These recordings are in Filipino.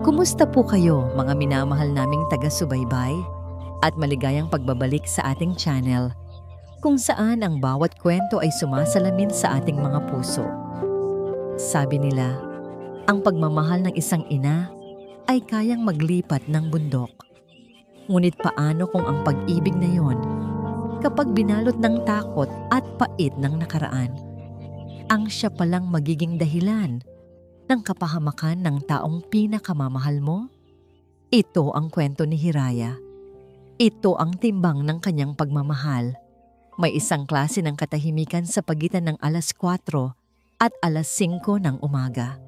Kumusta po kayo mga minamahal naming taga-subaybay? At maligayang pagbabalik sa ating channel kung saan ang bawat kwento ay sumasalamin sa ating mga puso. Sabi nila, ang pagmamahal ng isang ina ay kayang maglipat ng bundok. Ngunit paano kung ang pag-ibig na yon, kapag binalot ng takot at pait ng nakaraan, ang siya palang magiging dahilan ng kapahamakan ng taong pinakamamahal mo? Ito ang kwento ni Hiraya. Ito ang timbang ng kanyang pagmamahal. May isang klase ng katahimikan sa pagitan ng alas 4 at alas 5 ng umaga.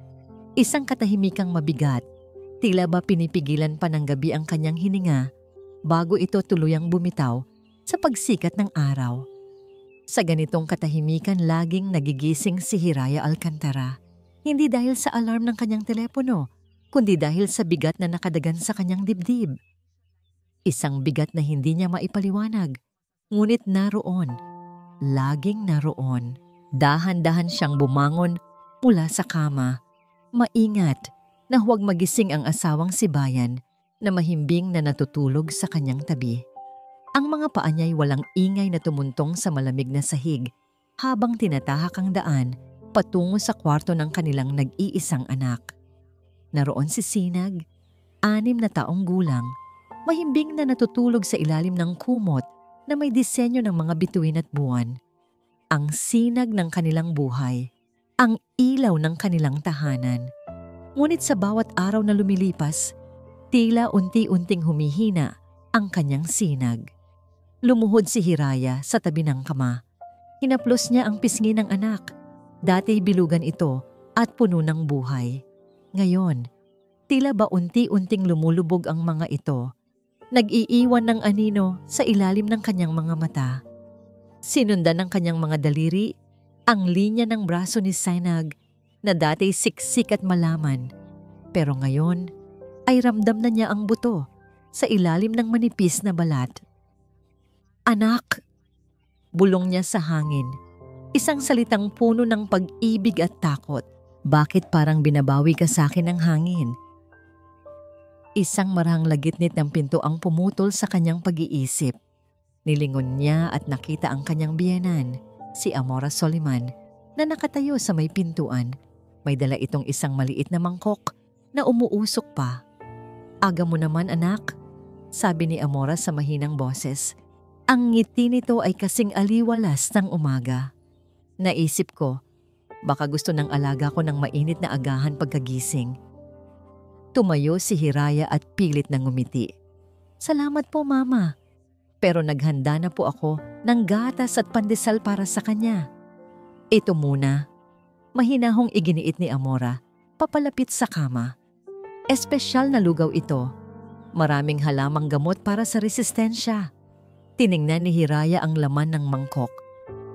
Isang katahimikang mabigat, tila ba pinipigilan pa ng gabi ang kanyang hininga bago ito tuluyang bumitaw sa pagsikat ng araw. Sa ganitong katahimikan laging nagigising si Hiraya Alcantara. Hindi dahil sa alarm ng kanyang telepono, kundi dahil sa bigat na nakadagan sa kanyang dibdib. Isang bigat na hindi niya maipaliwanag, ngunit naroon, laging naroon. Dahan-dahan siyang bumangon mula sa kama, maingat na huwag magising ang asawang si Bayan na mahimbing na natutulog sa kanyang tabi. Ang mga paa niya'y walang ingay na tumuntong sa malamig na sahig habang tinatahak ang daan patungo sa kwarto ng kanilang nag-iisang anak. Naroon si Sinag, 6 na taong gulang, mahimbing na natutulog sa ilalim ng kumot na may disenyo ng mga bituin at buwan. Ang sinag ng kanilang buhay, ang ilaw ng kanilang tahanan. Ngunit sa bawat araw na lumilipas, tila unti-unting humihina ang kanyang sinag. Lumuhod si Hiraya sa tabi ng kama. Hinaplos niya ang pisngi ng anak. Dati bilugan ito at puno ng buhay. Ngayon, tila ba unti-unting lumulubog ang mga ito, nag-iiwan ng anino sa ilalim ng kanyang mga mata. Sinundan ng kanyang mga daliri ang linya ng braso ni Sinag na dati siksik at malaman. Pero ngayon ay ramdam na niya ang buto sa ilalim ng manipis na balat. "Anak!" Bulong niya sa hangin. Isang salitang puno ng pag-ibig at takot. "Bakit parang binabawi ka sa akin ng hangin?" Isang marahang lagitnit ng pinto ang pumutol sa kanyang pag-iisip. Nilingon niya at nakita ang kanyang biyenan, si Amora Soliman, na nakatayo sa may pintuan. May dala itong isang maliit na mangkok na umuusok pa. "Aga mo naman, anak," sabi ni Amora sa mahinang boses. Ang ngiti nito ay kasing aliwalas ng umaga. Naisip ko, baka gusto ng alaga ko ng mainit na agahan pagkagising. Tumayo si Hiraya at pilit na ngumiti. "Salamat po, Mama. Pero naghanda na po ako ng gatas at pandesal para sa kanya." "Ito muna." Mahinahong iginiit ni Amora, papalapit sa kama. Espesyal na lugaw ito. Maraming halamang gamot para sa resistensya. Tiningnan ni Hiraya ang laman ng mangkok.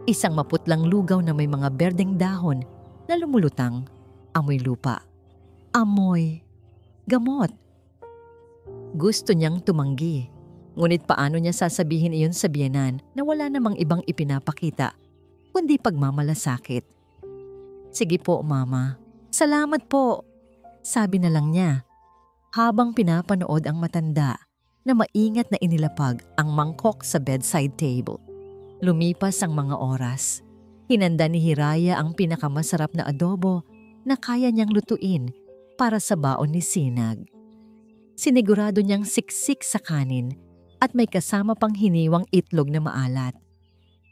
Isang maputlang lugaw na may mga berdeng dahon na lumulutang, amoy lupa. Amoy gamot. Gusto niyang tumanggi, ngunit paano niya sasabihin iyon sa biyenan na wala namang ibang ipinapakita, kundi pagmamalasakit. "Sige po, Mama. Salamat po," sabi na lang niya, habang pinapanood ang matanda na maingat na inilapag ang mangkok sa bedside table. Lumipas ang mga oras. Hinanda ni Hiraya ang pinakamasarap na adobo na kaya niyang lutuin para sa baon ni Sinag. Sinigurado niyang siksik sa kanin at may kasama pang hiniwang itlog na maalat.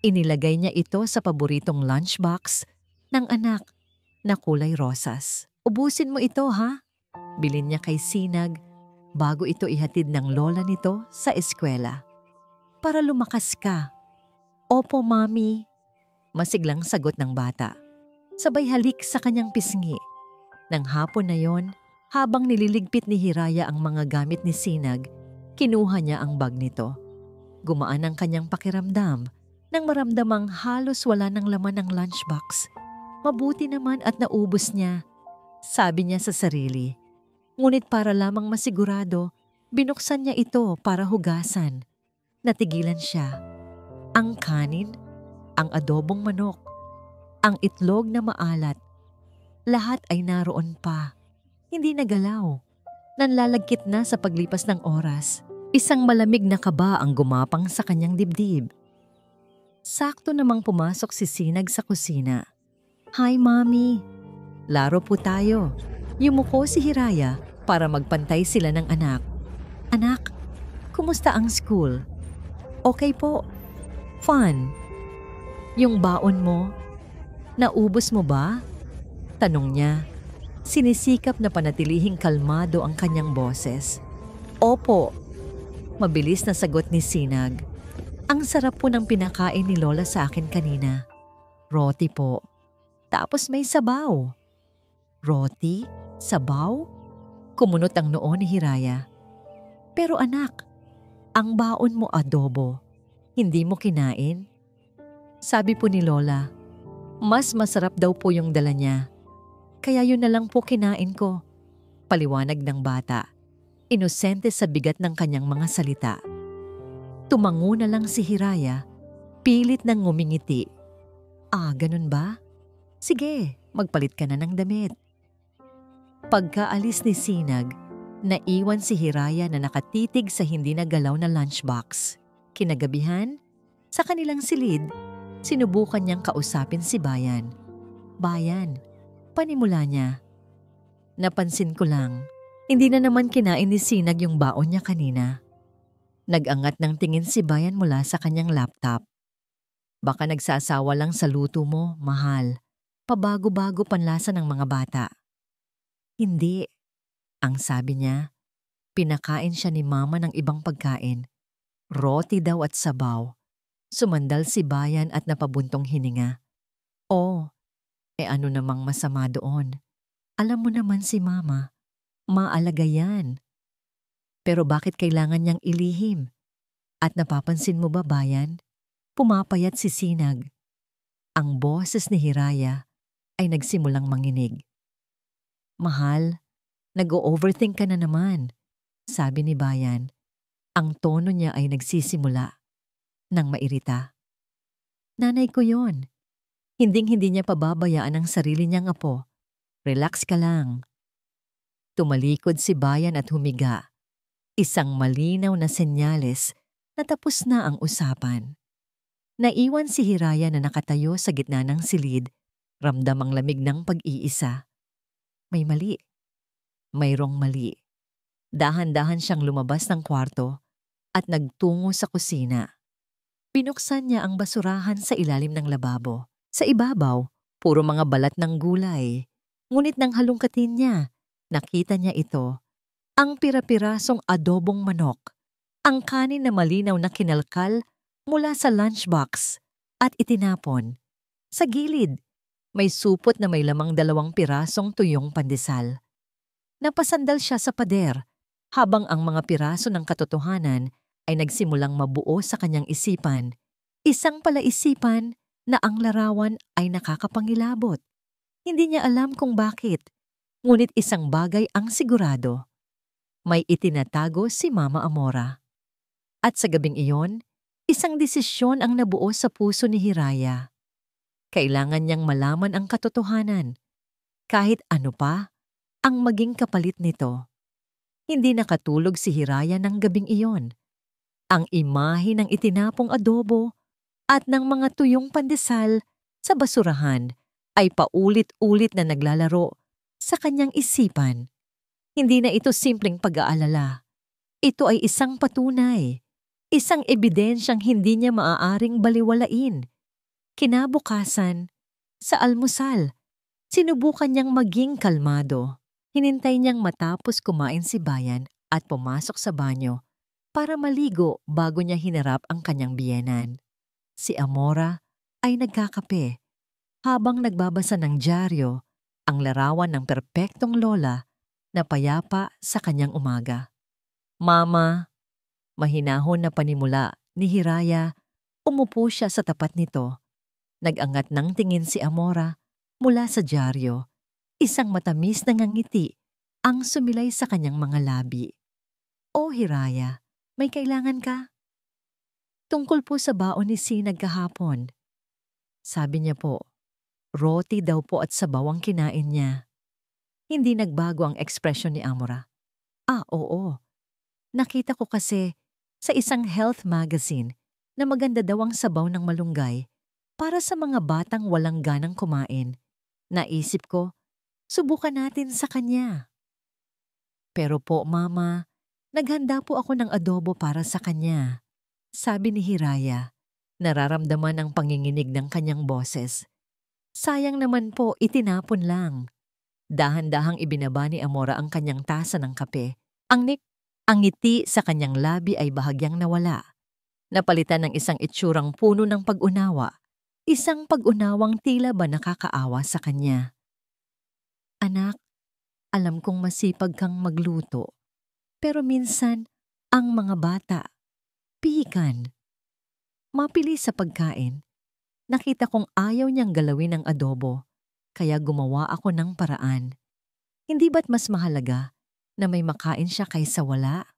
Inilagay niya ito sa paboritong lunchbox ng anak na kulay rosas. "Ubusin mo ito, ha?" bilin niya kay Sinag bago ito ihatid ng lola nito sa eskwela. "Para lumakas ka." "Opo, Mami," masiglang sagot ng bata. Sabay halik sa kanyang pisngi. Nang hapon na yon, habang nililigpit ni Hiraya ang mga gamit ni Sinag, kinuha niya ang bag nito. Gumaan ang kanyang pakiramdam nang maramdamang halos wala ng laman ng lunchbox. Mabuti naman at naubos niya, sabi niya sa sarili. Ngunit para lamang masigurado, binuksan niya ito para hugasan. Natigilan siya. Ang kanin, ang adobong manok, ang itlog na maalat, lahat ay naroon pa. Hindi nagalaw. nanlalagkit na sa paglipas ng oras. Isang malamig na kaba ang gumapang sa kanyang dibdib. Sakto namang pumasok si Sinag sa kusina. "Hi, Mommy. Laro po tayo." Yumuko si Hiraya para magpantay sila ng anak. "Anak, kumusta ang school?" "Okay po. Fun." "Yung baon mo, naubos mo ba?" tanong niya. Sinisikap na panatilihing kalmado ang kanyang boses. "Opo." Mabilis na sagot ni Sinag. "Ang sarap po ng pinakain ni Lola sa akin kanina. Roti po. Tapos may sabaw." "Roti? Sabaw?" Kumunot ang noo ni Hiraya. "Pero anak, ang baon mo adobo. Hindi mo kinain?" Sabi po ni Lola, mas masarap daw po yung dala niya. "Kaya yun na lang po kinain ko." Paliwanag ng bata, inosente sa bigat ng kanyang mga salita. Tumango na lang si Hiraya, pilit nang ngumingiti. "Ah, ganun ba? Sige, magpalit ka na ng damit." Pagkaalis ni Sinag, naiwan si Hiraya na nakatitig sa hindi nagalaw na lunchbox. Kinagabihan, sa kanilang silid, sinubukan niyang kausapin si Bayan. "Bayan," panimula niya. "Napansin ko lang, hindi na naman kinain ni Sinag yung baon niya kanina." Nag-angat ng tingin si Bayan mula sa kanyang laptop. "Baka nagsasawa lang sa luto mo, mahal. Pabago-bago panlasa ng mga bata." "Hindi," ang sabi niya. Pinakain siya ni Mama ng ibang pagkain. Roti daw at sabaw. Sumandal si Bayan at napabuntong hininga. "Oh, ano namang masama doon? Alam mo naman si Mama, maalaga yan." "Pero bakit kailangan niyang ilihim? At napapansin mo ba, Bayan?" Pumapayat si Sinag. Ang boses ni Hiraya ay nagsimulang manginig. "Mahal, nag-o-overthink ka na naman," sabi ni Bayan. Ang tono niya ay nagsisimula nang mairita. "Nanay ko yon. Hinding-hindi niya pababayaan ang sarili niyang apo. Relax ka lang." Tumalikod si Bayan at humiga. Isang malinaw na senyales na tapos na ang usapan. Naiwan si Hiraya na nakatayo sa gitna ng silid, ramdam ang lamig ng pag-iisa. May mali. Mayroong mali. Dahan-dahan siyang lumabas ng kwarto at nagtungo sa kusina. Binuksan niya ang basurahan sa ilalim ng lababo. Sa ibabaw, puro mga balat ng gulay. Ngunit nang halungkatin niya, nakita niya ito. Ang pira-pirasong adobong manok. Ang kanin na malinaw na kinalkal mula sa lunchbox at itinapon. Sa gilid, may supot na may lamang 2 pirasong tuyong pandesal. Napasandal siya sa pader habang ang mga piraso ng katotohanan ay nagsimulang mabuo sa kanyang isipan. Isang palaisipan na ang larawan ay nakakapangilabot. Hindi niya alam kung bakit, ngunit isang bagay ang sigurado. May itinatago si Mama Amora. At sa gabing iyon, isang desisyon ang nabuo sa puso ni Hiraya. Kailangan niyang malaman ang katotohanan, kahit ano pa ang maging kapalit nito. Hindi nakatulog si Hiraya ng gabing iyon. Ang imahe ng itinapong adobo at ng mga tuyong pandesal sa basurahan ay paulit-ulit na naglalaro sa kanyang isipan. Hindi na ito simpleng pag-aalala. Ito ay isang patunay, isang ebidensyang hindi niya maaaring baliwalain. Kinabukasan, sa almusal, sinubukan niyang maging kalmado. Hinintay niyang matapos kumain si Bayan at pumasok sa banyo para maligo bago niya hinarap ang kanyang biyenan. Si Amora ay nagkakape habang nagbabasa ng dyaryo, ang larawan ng perpektong lola na payapa sa kanyang umaga. "Mama," mahinahon na panimula ni Hiraya, umupo siya sa tapat nito. Nag-angat ng tingin si Amora mula sa dyaryo. Isang matamis na ngiti ang sumilay sa kanyang mga labi. "Oh, Hiraya, may kailangan ka?" "Tungkol po sa baon ni Sinag kahapon." Sabi niya po, roti daw po at sabaw ang kinain niya. Hindi nagbago ang ekspresyon ni Amora. Oo. Nakita ko kasi sa isang health magazine na maganda daw ang sabaw ng malunggay para sa mga batang walang ganang kumain. Naisip ko, subukan natin sa kanya. Pero po, Mama, naghanda po ako ng adobo para sa kanya. Sabi ni Hiraya, nararamdaman ang panginginig ng kanyang boses. Sayang naman po, itinapon lang. Dahan-dahang ibinaba ni Amora ang kanyang tasa ng kape. Ang ngiti sa kanyang labi ay bahagyang nawala. Napalitan ng isang itsurang puno ng pag-unawa. Isang pag-unawang tila ba nakakaawa sa kanya. Anak, alam kong masipag kang magluto. Pero minsan, ang mga bata, pihikan. Mapili sa pagkain. Nakita kong ayaw niyang galawin ang adobo, kaya gumawa ako ng paraan. Hindi ba't mas mahalaga na may makain siya kaysa wala?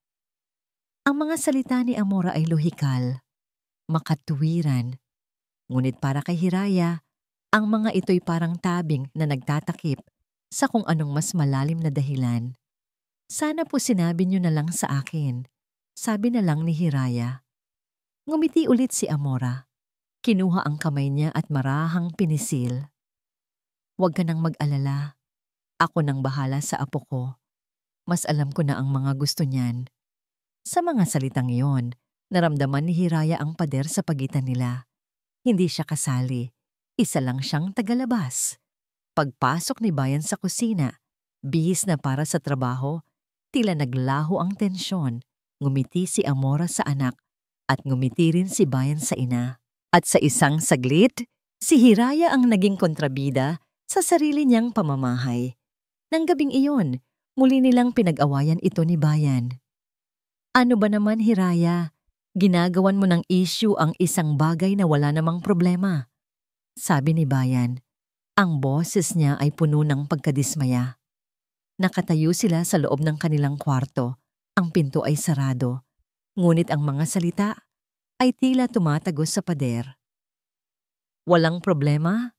Ang mga salita ni Amora ay lohikal, makatuwiran. Ngunit para kay Hiraya, ang mga ito'y parang tabing na nagtatakip sa kung anong mas malalim na dahilan. Sana po sinabi niyo na lang sa akin, sabi na lang ni Hiraya. Ngumiti ulit si Amora. Kinuha ang kamay niya at marahang pinisil. Huwag ka nang mag-alala. Ako nang bahala sa apo ko. Mas alam ko na ang mga gusto niyan. Sa mga salitang iyon, naramdaman ni Hiraya ang pader sa pagitan nila. Hindi siya kasali. Isa lang siyang tagalabas. Pagpasok ni Bayan sa kusina, bihis na para sa trabaho, tila naglaho ang tensyon. Ngumiti si Amora sa anak at ngumiti rin si Bayan sa ina. At sa isang saglit, si Hiraya ang naging kontrabida sa sarili niyang pamamahay. Nang gabing iyon, muli nilang pinag-awayan ito ni Bayan. Ano ba naman, Hiraya? Ginagawan mo ng issue ang isang bagay na wala namang problema. Sabi ni Bayan. Ang boses niya ay puno ng pagkadismaya. Nakatayo sila sa loob ng kanilang kwarto. Ang pinto ay sarado. Ngunit ang mga salita ay tila tumatagos sa pader. Walang problema?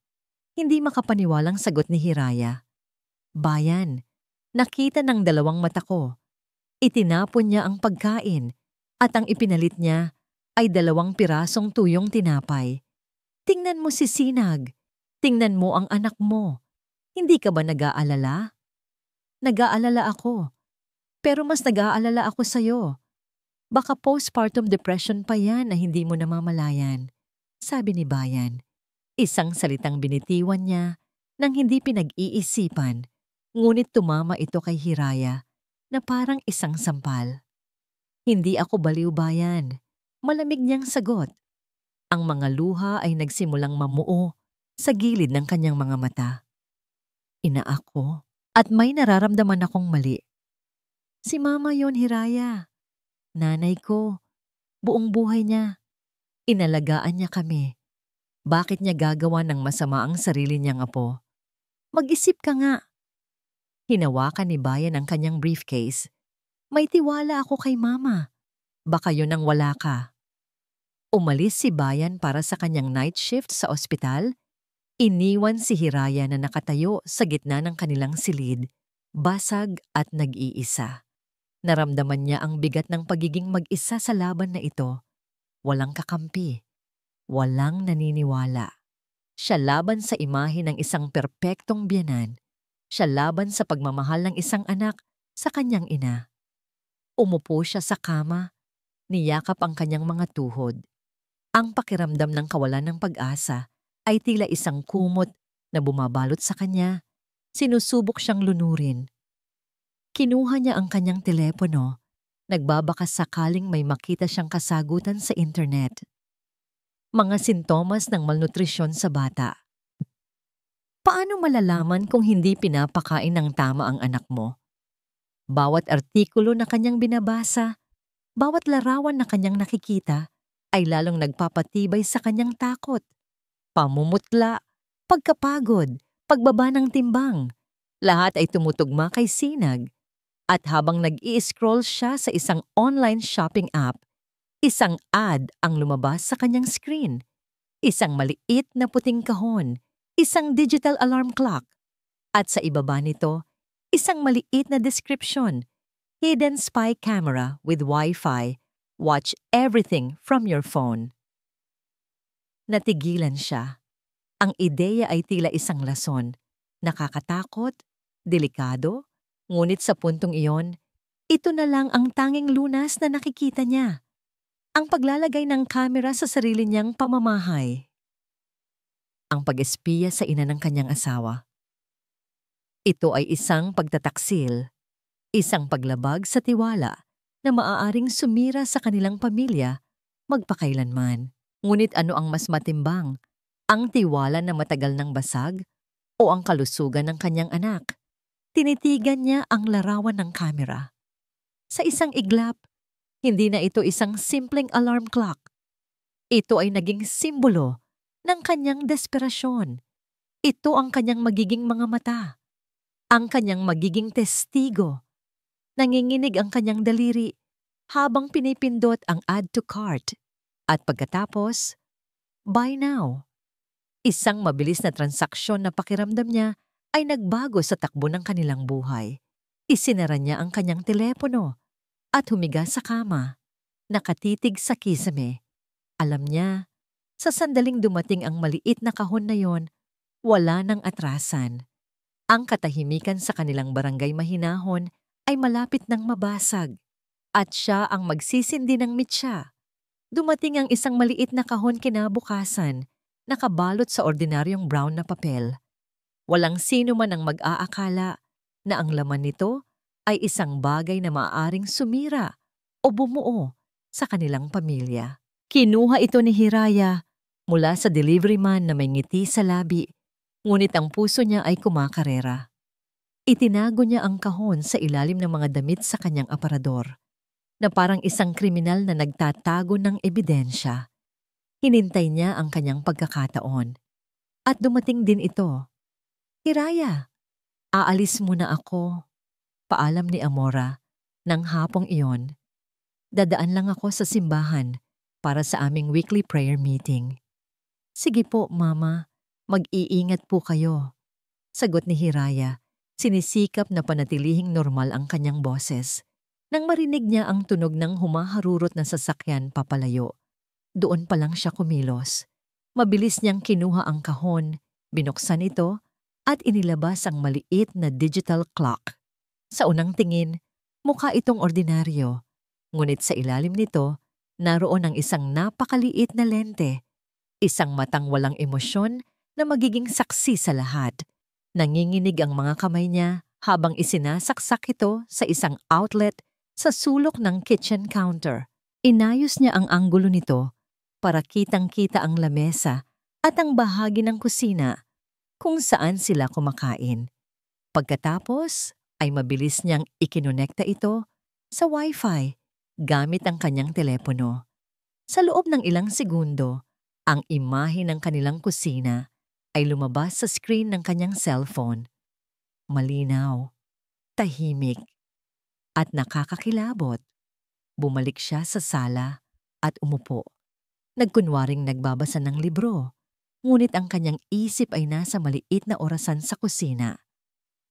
Hindi makapaniwalang sagot ni Hiraya. Bayan, nakita ng dalawang mata ko. Itinapon niya ang pagkain at ang ipinalit niya ay 2 pirasong tuyong tinapay. Tingnan mo si Sinag. Tingnan mo ang anak mo. Hindi ka ba nag-aalala? Nag-aalala ako. Pero mas nag-aalala ako sa'yo. Baka postpartum depression pa yan na hindi mo namamalayan. Sabi ni Bayan. Isang salitang binitiwan niya nang hindi pinag-iisipan. Ngunit tumama ito kay Hiraya na parang isang sampal. Hindi ako baliw, Bayan. Malamig niyang sagot. Ang mga luha ay nagsimulang mamuo sa gilid ng kanyang mga mata. Ina ako at may nararamdaman akong mali. Si Mama yon, Hiraya. Nanay ko, buong buhay niya. Inalagaan niya kami. Bakit niya gagawa ng masama ang sarili niyang apo? Mag-isip ka nga. Hinawakan ni Bayan ang kanyang briefcase. May tiwala ako kay Mama. Baka yun ang wala ka. Umalis si Bayan para sa kanyang night shift sa ospital. Iniwan si Hiraya na nakatayo sa gitna ng kanilang silid, basag at nag-iisa. Naramdaman niya ang bigat ng pagiging mag-isa sa laban na ito. Walang kakampi. Walang naniniwala. Siya laban sa imahe ng isang perpektong biyenan. Siya laban sa pagmamahal ng isang anak sa kanyang ina. Umupo siya sa kama, niyakap ang kanyang mga tuhod. Ang pakiramdam ng kawalan ng pag-asa ay tila isang kumot na bumabalot sa kanya. Sinusubok siyang lunurin. Kinuha niya ang kanyang telepono, nagbabakas sakaling may makita siyang kasagutan sa internet. Mga sintomas ng malnutrisyon sa bata. Paano malalaman kung hindi pinapakain ng tama ang anak mo? Bawat artikulo na kanyang binabasa, bawat larawan na kanyang nakikita, ay lalong nagpapatibay sa kanyang takot. Pamumutla, pagkapagod, pagbaba ng timbang. Lahat ay tumutugma kay Sinag. At habang nag-i-scroll siya sa isang online shopping app, isang ad ang lumabas sa kanyang screen. Isang maliit na puting kahon, isang digital alarm clock. At sa ibaba nito, isang maliit na description. Hidden spy camera with Wi-Fi. Watch everything from your phone. Natigilan siya. Ang ideya ay tila isang lason. Nakakatakot, delikado, ngunit sa puntong iyon, ito na lang ang tanging lunas na nakikita niya. Ang paglalagay ng kamera sa sarili niyang pamamahay. Ang pag-espiya sa ina ng kanyang asawa. Ito ay isang pagtataksil, isang paglabag sa tiwala na maaaring sumira sa kanilang pamilya magpakailanman. Ngunit ano ang mas matimbang? Ang tiwala na matagal ng basag o ang kalusugan ng kanyang anak? Tinitigan niya ang larawan ng kamera. Sa isang iglap, hindi na ito isang simpleng alarm clock. Ito ay naging simbolo ng kanyang desperasyon. Ito ang kanyang magiging mga mata. Ang kanyang magiging testigo. Nanginginig ang kanyang daliri habang pinipindot ang add to cart. At pagkatapos, buy now. Isang mabilis na transaksyon na pakiramdam niya ay nagbago sa takbo ng kanilang buhay. Isinara niya ang kanyang telepono at humiga sa kama, nakatitig sa kisame. Alam niya, sa sandaling dumating ang maliit na kahon na yon, wala nang atrasan. Ang katahimikan sa kanilang barangay mahinahon ay malapit nang mabasag at siya ang magsisindi ng mitsa. Dumating ang isang maliit na kahon kinabukasan, nakabalot sa ordinaryong brown na papel. Walang sino man ang mag-aakala na ang laman nito ay isang bagay na maaaring sumira o bumuo sa kanilang pamilya. Kinuha ito ni Hiraya mula sa delivery man na may ngiti sa labi, ngunit ang puso niya ay kumakarera. Itinago niya ang kahon sa ilalim ng mga damit sa kanyang aparador, na parang isang kriminal na nagtatago ng ebidensya. Hinintay niya ang kanyang pagkakataon. At dumating din ito. Hiraya, aalis muna ako. Paalam ni Amora nang hapong iyon. Dadaan lang ako sa simbahan para sa aming weekly prayer meeting. Sige po, Mama. Mag-iingat po kayo. Sagot ni Hiraya. Sinisikap na panatilihing normal ang kanyang boses. Nang marinig niya ang tunog ng humaharurot na sasakyan papalayo, doon pa lang siya kumilos. Mabilis niyang kinuha ang kahon, binuksan ito, at inilabas ang maliit na digital clock. Sa unang tingin, mukha itong ordinaryo. Ngunit sa ilalim nito, naroon ang isang napakaliit na lente. Isang matang walang emosyon na magiging saksi sa lahat. Nanginginig ang mga kamay niya habang isinasaksak ito sa isang outlet sa sulok ng kitchen counter. Inayos niya ang anggulo nito para kitang-kita ang lamesa at ang bahagi ng kusina kung saan sila kumakain. Pagkatapos ay mabilis niyang ikinonekta ito sa Wi-Fi gamit ang kanyang telepono. Sa loob ng ilang segundo, ang imahe ng kanilang kusina ay lumabas sa screen ng kanyang cellphone. Malinaw, tahimik, at nakakakilabot. Bumalik siya sa sala at umupo. Nagkunwaring nagbabasa ng libro, ngunit ang kanyang isip ay nasa maliit na orasan sa kusina.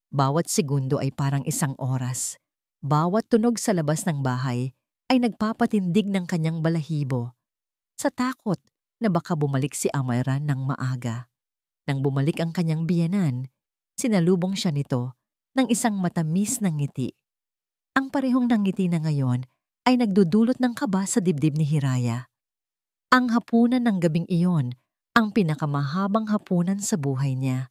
Bawat segundo ay parang isang oras. Bawat tunog sa labas ng bahay ay nagpapatindig ng kanyang balahibo. Sa takot na baka bumalik si Amira ng maaga. Nang bumalik ang kanyang biyenan, sinalubong siya nito ng isang matamis na ngiti. Ang parehong ngiti na ngayon ay nagdudulot ng kaba sa dibdib ni Hiraya. Ang hapunan ng gabing iyon ang pinakamahabang hapunan sa buhay niya.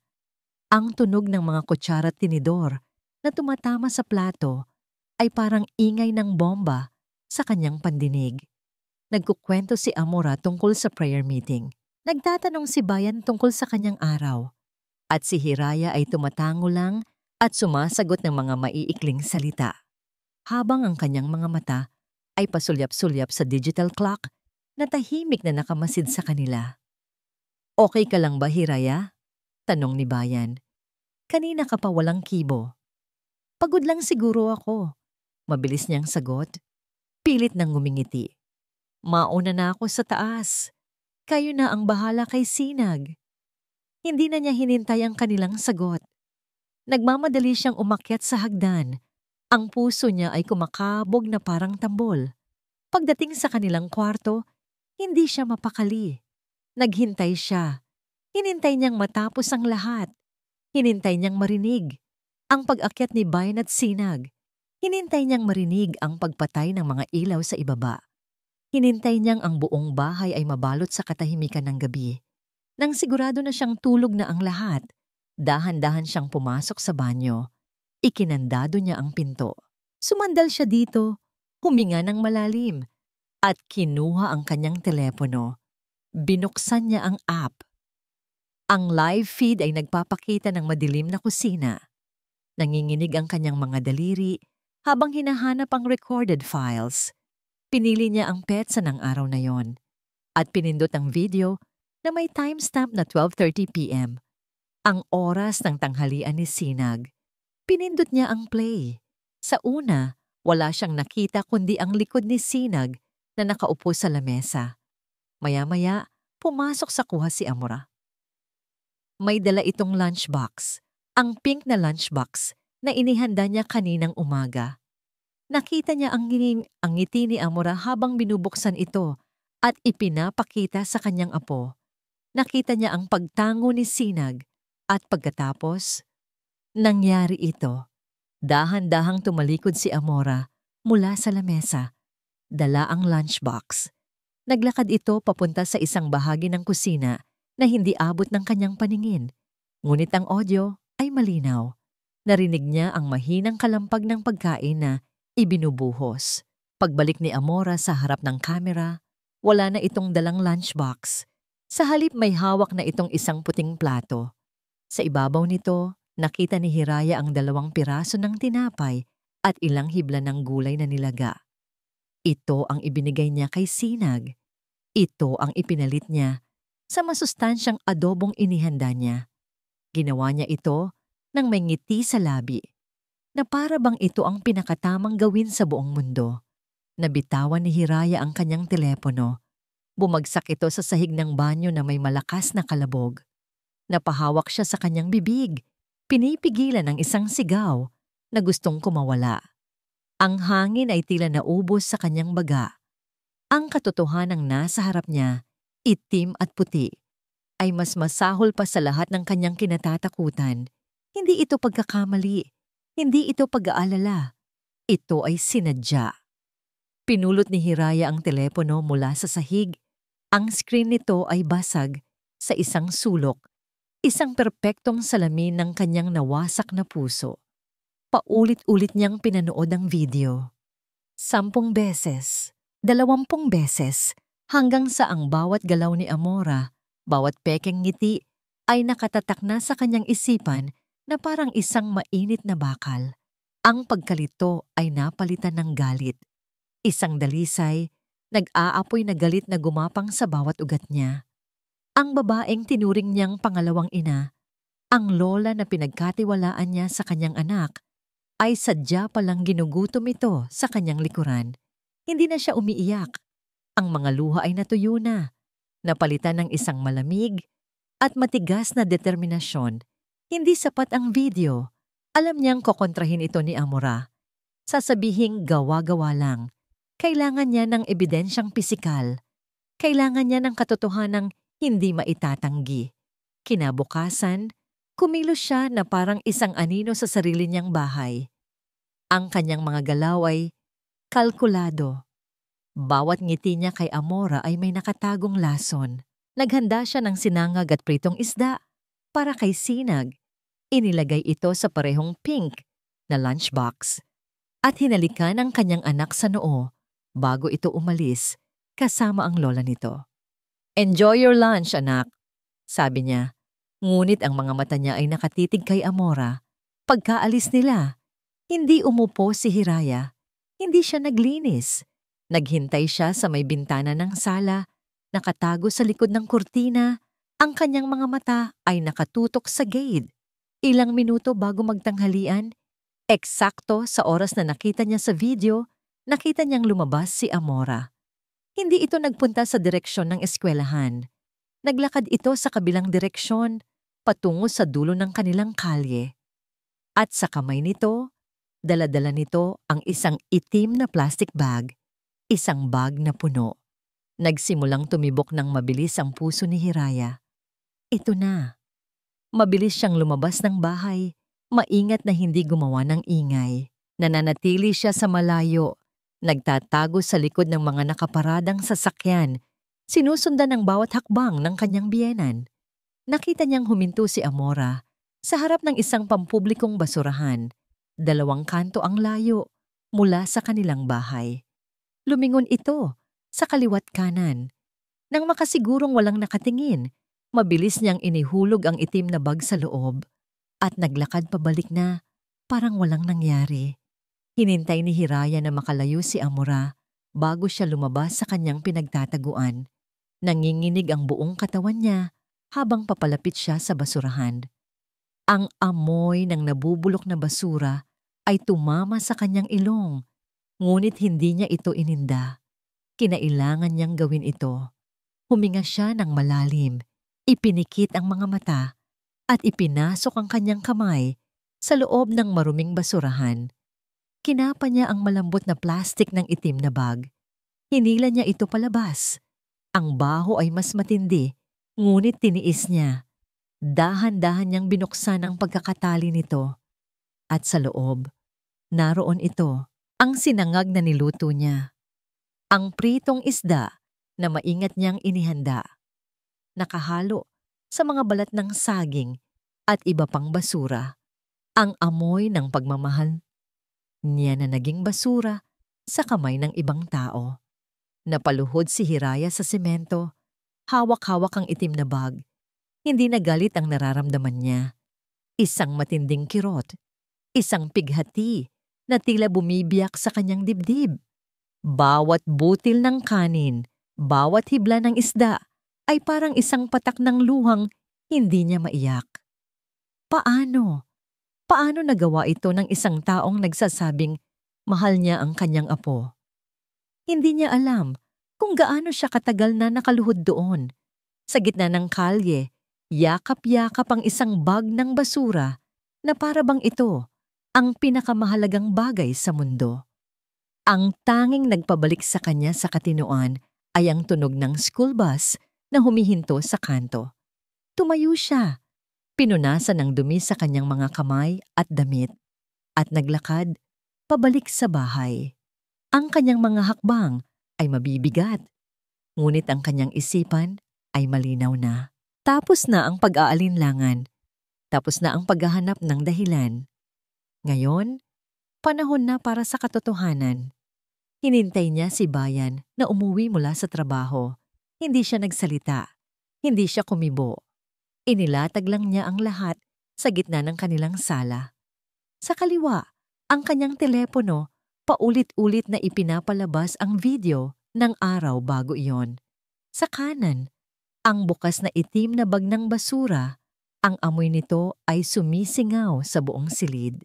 Ang tunog ng mga kutsara at tinidor na tumatama sa plato ay parang ingay ng bomba sa kanyang pandinig. Nagkukwento si Amora tungkol sa prayer meeting. Nagtatanong si Bayan tungkol sa kanyang araw. At si Hiraya ay tumatango lang at sumasagot ng mga maiikling salita. Habang ang kanyang mga mata ay pasulyap-sulyap sa digital clock na tahimik na nakamasid sa kanila. Okay ka lang ba, Hiraya? Tanong ni Bayan. Kanina ka pa walang kibo. Pagod lang siguro ako. Mabilis niyang sagot. Pilit nang ngumingiti. Mauna na ako sa taas. Kayo na ang bahala kay Sinag. Hindi na niya hinintay ang kanilang sagot. Nagmamadali siyang umakyat sa hagdan. Ang puso niya ay kumakabog na parang tambol. Pagdating sa kanilang kwarto, hindi siya mapakali. Naghintay siya. Hinintay niyang matapos ang lahat. Hinintay niyang marinig ang pag-akyat ni Bayan at Sinag. Hinintay niyang marinig ang pagpatay ng mga ilaw sa ibaba. Hinintay niyang ang buong bahay ay mabalot sa katahimikan ng gabi. Nang sigurado na siyang tulog na ang lahat, dahan-dahan siyang pumasok sa banyo. Ikinandado niya ang pinto. Sumandal siya dito, huminga ng malalim, at kinuha ang kanyang telepono. Binuksan niya ang app. Ang live feed ay nagpapakita ng madilim na kusina. Nanginginig ang kanyang mga daliri habang hinahanap ang recorded files. Pinili niya ang petsa ng araw na yon at pinindot ang video na may timestamp na 12:30 p.m. Ang oras ng tanghalian ni Sinag. Pinindot niya ang play. Sa una, wala siyang nakita kundi ang likod ni Sinag na nakaupo sa lamesa. Maya-maya, pumasok sa kuha si Amora. May dala itong lunchbox, ang pink na lunchbox na inihanda niya kaninang umaga. Nakita niya ang ngiti ni Amora habang binubuksan ito at ipinapakita sa kanyang apo. Nakita niya ang pagtango ni Sinag at pagkatapos, nangyari ito. Dahan-dahang tumalikod si Amora mula sa lamesa. Dala ang lunchbox. Naglakad ito papunta sa isang bahagi ng kusina na hindi abot ng kanyang paningin. Ngunit ang audio ay malinaw. Narinig niya ang mahinang kalampag ng pagkain na ibinubuhos. Pagbalik ni Amora sa harap ng kamera, wala na itong dalang lunchbox. Sa halip may hawak na itong isang puting plato. Sa ibabaw nito, nakita ni Hiraya ang 2 piraso ng tinapay at ilang hibla ng gulay na nilaga. Ito ang ibinigay niya kay Sinag. Ito ang ipinalit niya sa masustansyang adobong inihanda niya. Ginawa niya ito nang may ngiti sa labi, na para bang ito ang pinakatamang gawin sa buong mundo. Nabitawan ni Hiraya ang kanyang telepono. Bumagsak ito sa sahig ng banyo na may malakas na kalabog. Napahawak siya sa kanyang bibig. Pinipigilan ang isang sigaw na gustong kumawala. Ang hangin ay tila naubos sa kanyang baga. Ang katotohanang nasa harap niya, itim at puti, ay mas masahol pa sa lahat ng kanyang kinatatakutan. Hindi ito pagkakamali. Hindi ito pag-aalala. Ito ay sinadya. Pinulot ni Hiraya ang telepono mula sa sahig. Ang screen nito ay basag sa isang sulok. Isang perpektong salamin ng kanyang nawasak na puso. Paulit-ulit niyang pinanood ang video. 10 beses, 20 beses, hanggang sa ang bawat galaw ni Amora, bawat pekeng ngiti, ay nakatatak na sa kanyang isipan na parang isang mainit na bakal. Ang pagkalito ay napalitan ng galit. Isang dalisay, nag-aapoy na galit na gumapang sa bawat ugat niya. Ang babaeng tinuring niyang pangalawang ina, ang lola na pinagkatiwalaan niya sa kanyang anak, ay sadya palang ginugutom ito sa kanyang likuran. Hindi na siya umiiyak. Ang mga luha ay natuyo na, napalitan ng isang malamig at matigas na determinasyon. Hindi sapat ang video. Alam niyang kokontrahin ito ni Amora. Sasabihing gawa-gawa lang. Kailangan niya ng ebidensyang pisikal. Kailangan niya ng katotohanang hindi maitatanggi. Kinabukasan, kumilos siya na parang isang anino sa sarili niyang bahay. Ang kanyang mga galaw ay kalkulado. Bawat ngiti niya kay Amora ay may nakatagong lason. Naghanda siya ng sinangag at pritong isda. Para kay Sinag, inilagay ito sa parehong pink na lunchbox at hinalikan ang kanyang anak sa noo bago ito umalis kasama ang lola nito. "Enjoy your lunch, anak," sabi niya. Ngunit ang mga mata niya ay nakatitig kay Amora. Pagkaalis nila, hindi umupo si Hiraya. Hindi siya naglinis. Naghintay siya sa may bintana ng sala, nakatago sa likod ng kurtina. Ang kanyang mga mata ay nakatutok sa gate. Ilang minuto bago magtanghalian, eksakto sa oras na nakita niya sa video, nakita niyang lumabas si Amora. Hindi ito nagpunta sa direksyon ng eskwelahan. Naglakad ito sa kabilang direksyon, patungo sa dulo ng kanilang kalye. At sa kamay nito, Dala-dala nito ang isang itim na plastic bag, isang bag na puno. Nagsimulang tumibok ng mabilis ang puso ni Hiraya. Ito na. Mabilis siyang lumabas ng bahay, maingat na hindi gumawa ng ingay. Nananatili siya sa malayo, nagtatago sa likod ng mga nakaparadang sasakyan, sinusundan ang bawat hakbang ng kanyang biyenan. Nakita niyang huminto si Amora sa harap ng isang pampublikong basurahan. 2 kanto ang layo mula sa kanilang bahay. Lumingon ito sa kaliwat kanan. Nang makasigurong walang nakatingin, mabilis niyang inihulog ang itim na bag sa loob at naglakad pabalik na parang walang nangyari. Hinintay ni Hiraya na makalayo si Amora bago siya lumabas sa kanyang pinagtataguan. Nanginginig ang buong katawan niya habang papalapit siya sa basurahan. Ang amoy ng nabubulok na basura ay tumama sa kanyang ilong, ngunit hindi niya ito ininda. Kinailangan niyang gawin ito. Huminga siya ng malalim, ipinikit ang mga mata, at ipinasok ang kanyang kamay sa loob ng maruming basurahan. Kinapa niya ang malambot na plastik ng itim na bag. Hinila niya ito palabas. Ang baho ay mas matindi, ngunit tiniis niya. Dahan-dahan niyang binuksan ang pagkakatali nito. At sa loob, naroon ito, ang sinangag na niluto niya. Ang pritong isda na maingat niyang inihanda. Nakahalo sa mga balat ng saging at iba pang basura. Ang amoy ng pagmamahal niya na naging basura sa kamay ng ibang tao. Napaluhod si Hiraya sa semento, hawak-hawak ang itim na bag. Hindi na galit ang nararamdaman niya. Isang matinding kirot, isang pighati na tila bumibiyak sa kanyang dibdib. Bawat butil ng kanin, bawat hibla ng isda ay parang isang patak ng luhang hindi niya maiyak. Paano? Paano nagawa ito ng isang taong nagsasabing mahal niya ang kanyang apo? Hindi niya alam kung gaano siya katagal na nakaluhod doon. Sa gitna ng kalye, yakap-yakap ang isang bag ng basura na para bang ito ang pinakamahalagang bagay sa mundo. Ang tanging nagpabalik sa kanya sa katinoan ay ang tunog ng school bus na humihinto sa kanto. Tumayo siya, pinunasan ng dumi sa kanyang mga kamay at damit, at naglakad pabalik sa bahay. Ang kanyang mga hakbang ay mabibigat, ngunit ang kanyang isipan ay malinaw na. Tapos na ang pag-aalinlangan, tapos na ang paghahanap ng dahilan. Ngayon, panahon na para sa katotohanan. Hinintay niya si Bayan na umuwi mula sa trabaho. Hindi siya nagsalita. Hindi siya kumibo. Inilatag lang niya ang lahat sa gitna ng kanilang sala. Sa kaliwa, ang kanyang telepono, paulit-ulit na ipinapalabas ang video ng araw bago iyon. Sa kanan, ang bukas na itim na bag ng basura, ang amoy nito ay sumisingaw sa buong silid.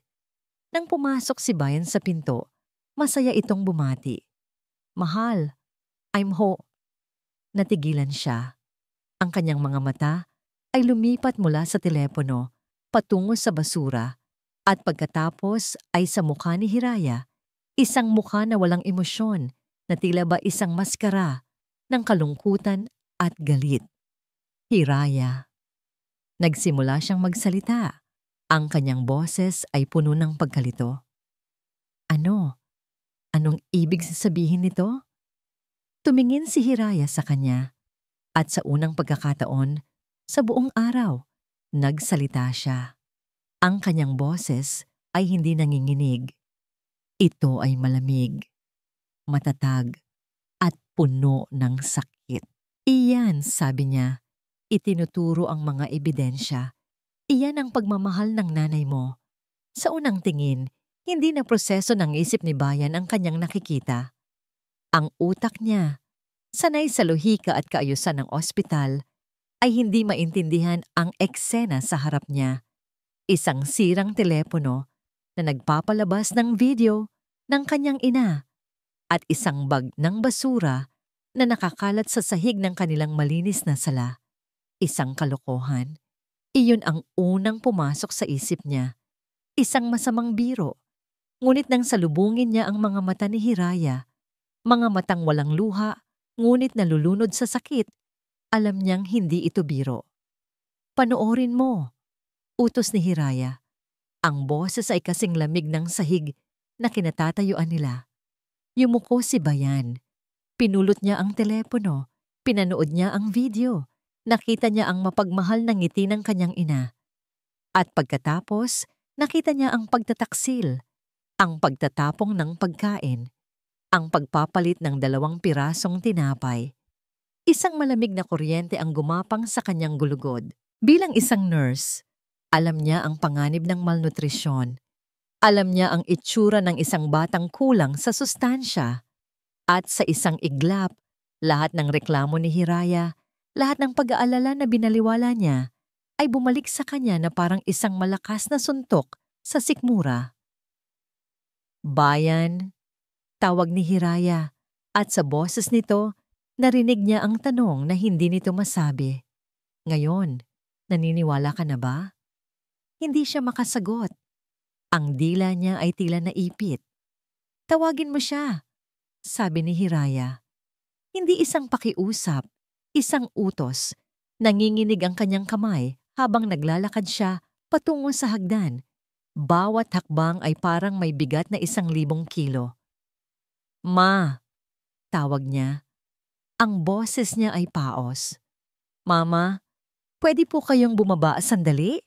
Nang pumasok si Bayan sa pinto, masaya itong bumati. Mahal, I'm ho. Natigilan siya. Ang kanyang mga mata ay lumipat mula sa telepono patungo sa basura at pagkatapos ay sa mukha ni Hiraya, isang mukha na walang emosyon na tila ba isang maskara ng kalungkutan at galit. Hiraya. Nagsimula siyang magsalita. Ang kanyang boses ay puno ng pagkalito. Ano? Anong ibig sabihin nito? Tumingin si Hiraya sa kanya at sa unang pagkakataon, sa buong araw, nagsalita siya. Ang kanyang boses ay hindi nanginginig. Ito ay malamig, matatag, at puno ng sakit. Iyan, sabi niya, itinuturo ang mga ebidensya. Iyan ang pagmamahal ng nanay mo. Sa unang tingin, hindi na proseso ng isip ni Bayan ang kanyang nakikita. Ang utak niya, sanay sa lohika at kaayusan ng ospital, ay hindi maintindihan ang eksena sa harap niya. Isang sirang telepono na nagpapalabas ng video ng kanyang ina at isang bag ng basura na nakakalat sa sahig ng kanilang malinis na sala. Isang kalokohan. Iyon ang unang pumasok sa isip niya. Isang masamang biro. Ngunit nang salubungin niya ang mga mata ni Hiraya, mga matang walang luha, ngunit nalulunod sa sakit, alam niyang hindi ito biro. Panoorin mo, utos ni Hiraya. Ang boses ay kasing lamig ng sahig na kinatatayuan nila. Yumuko si Bayan. Pinulot niya ang telepono, pinanood niya ang video, nakita niya ang mapagmahal na ngiti ng kanyang ina. At pagkatapos, nakita niya ang pagtataksil, ang pagtatapong ng pagkain, ang pagpapalit ng 2 pirasong tinapay. Isang malamig na kuryente ang gumapang sa kanyang gulugod. Bilang isang nurse, alam niya ang panganib ng malnutrisyon. Alam niya ang itsura ng isang batang kulang sa sustansya. At sa isang iglap, lahat ng reklamo ni Hiraya, lahat ng pag-aalala na binaliwala niya, ay bumalik sa kanya na parang isang malakas na suntok sa sikmura. Bayan, tawag ni Hiraya, at sa boses nito, narinig niya ang tanong na hindi nito masabi. Ngayon, naniniwala ka na ba? Hindi siya makasagot. Ang dila niya ay tila naipit. Tawagin mo siya, sabi ni Hiraya. Hindi isang pakiusap, isang utos. Nanginginig ang kanyang kamay habang naglalakad siya patungo sa hagdan. Bawat hakbang ay parang may bigat na 1,000 kilo. Ma, tawag niya. Ang boses niya ay paos. Mama, pwede po kayong bumaba sandali?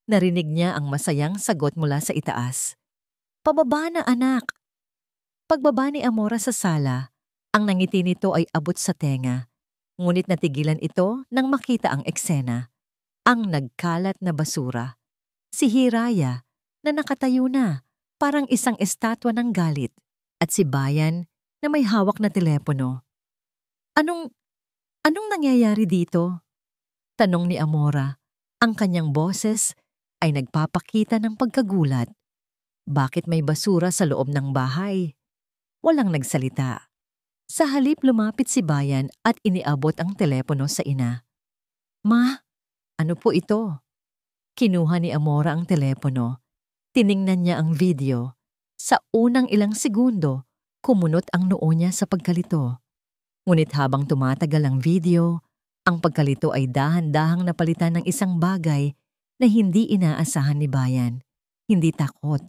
Narinig niya ang masayang sagot mula sa itaas. Pababa na anak. Pagbaba ni Amora sa sala, ang nangiti nito ay abot sa tenga. Ngunit natigilan ito nang makita ang eksena. Ang nagkalat na basura. Si Hiraya na nakatayo na, parang isang estatwa ng galit. At si Bayan na may hawak na telepono. Anong nangyayari dito? Tanong ni Amora. Ang kanyang boses ay nagpapakita ng pagkagulat. Bakit may basura sa loob ng bahay? Walang nagsalita. Sa halip lumapit si Bayan at iniabot ang telepono sa ina. Ma, ano po ito? Kinuha ni Amora ang telepono. Tiningnan niya ang video. Sa unang ilang segundo, kumunot ang noo niya sa pagkalito. Ngunit habang tumatagal ang video, ang pagkalito ay dahan-dahang napalitan ng isang bagay na hindi inaasahan ni Bayan. Hindi takot,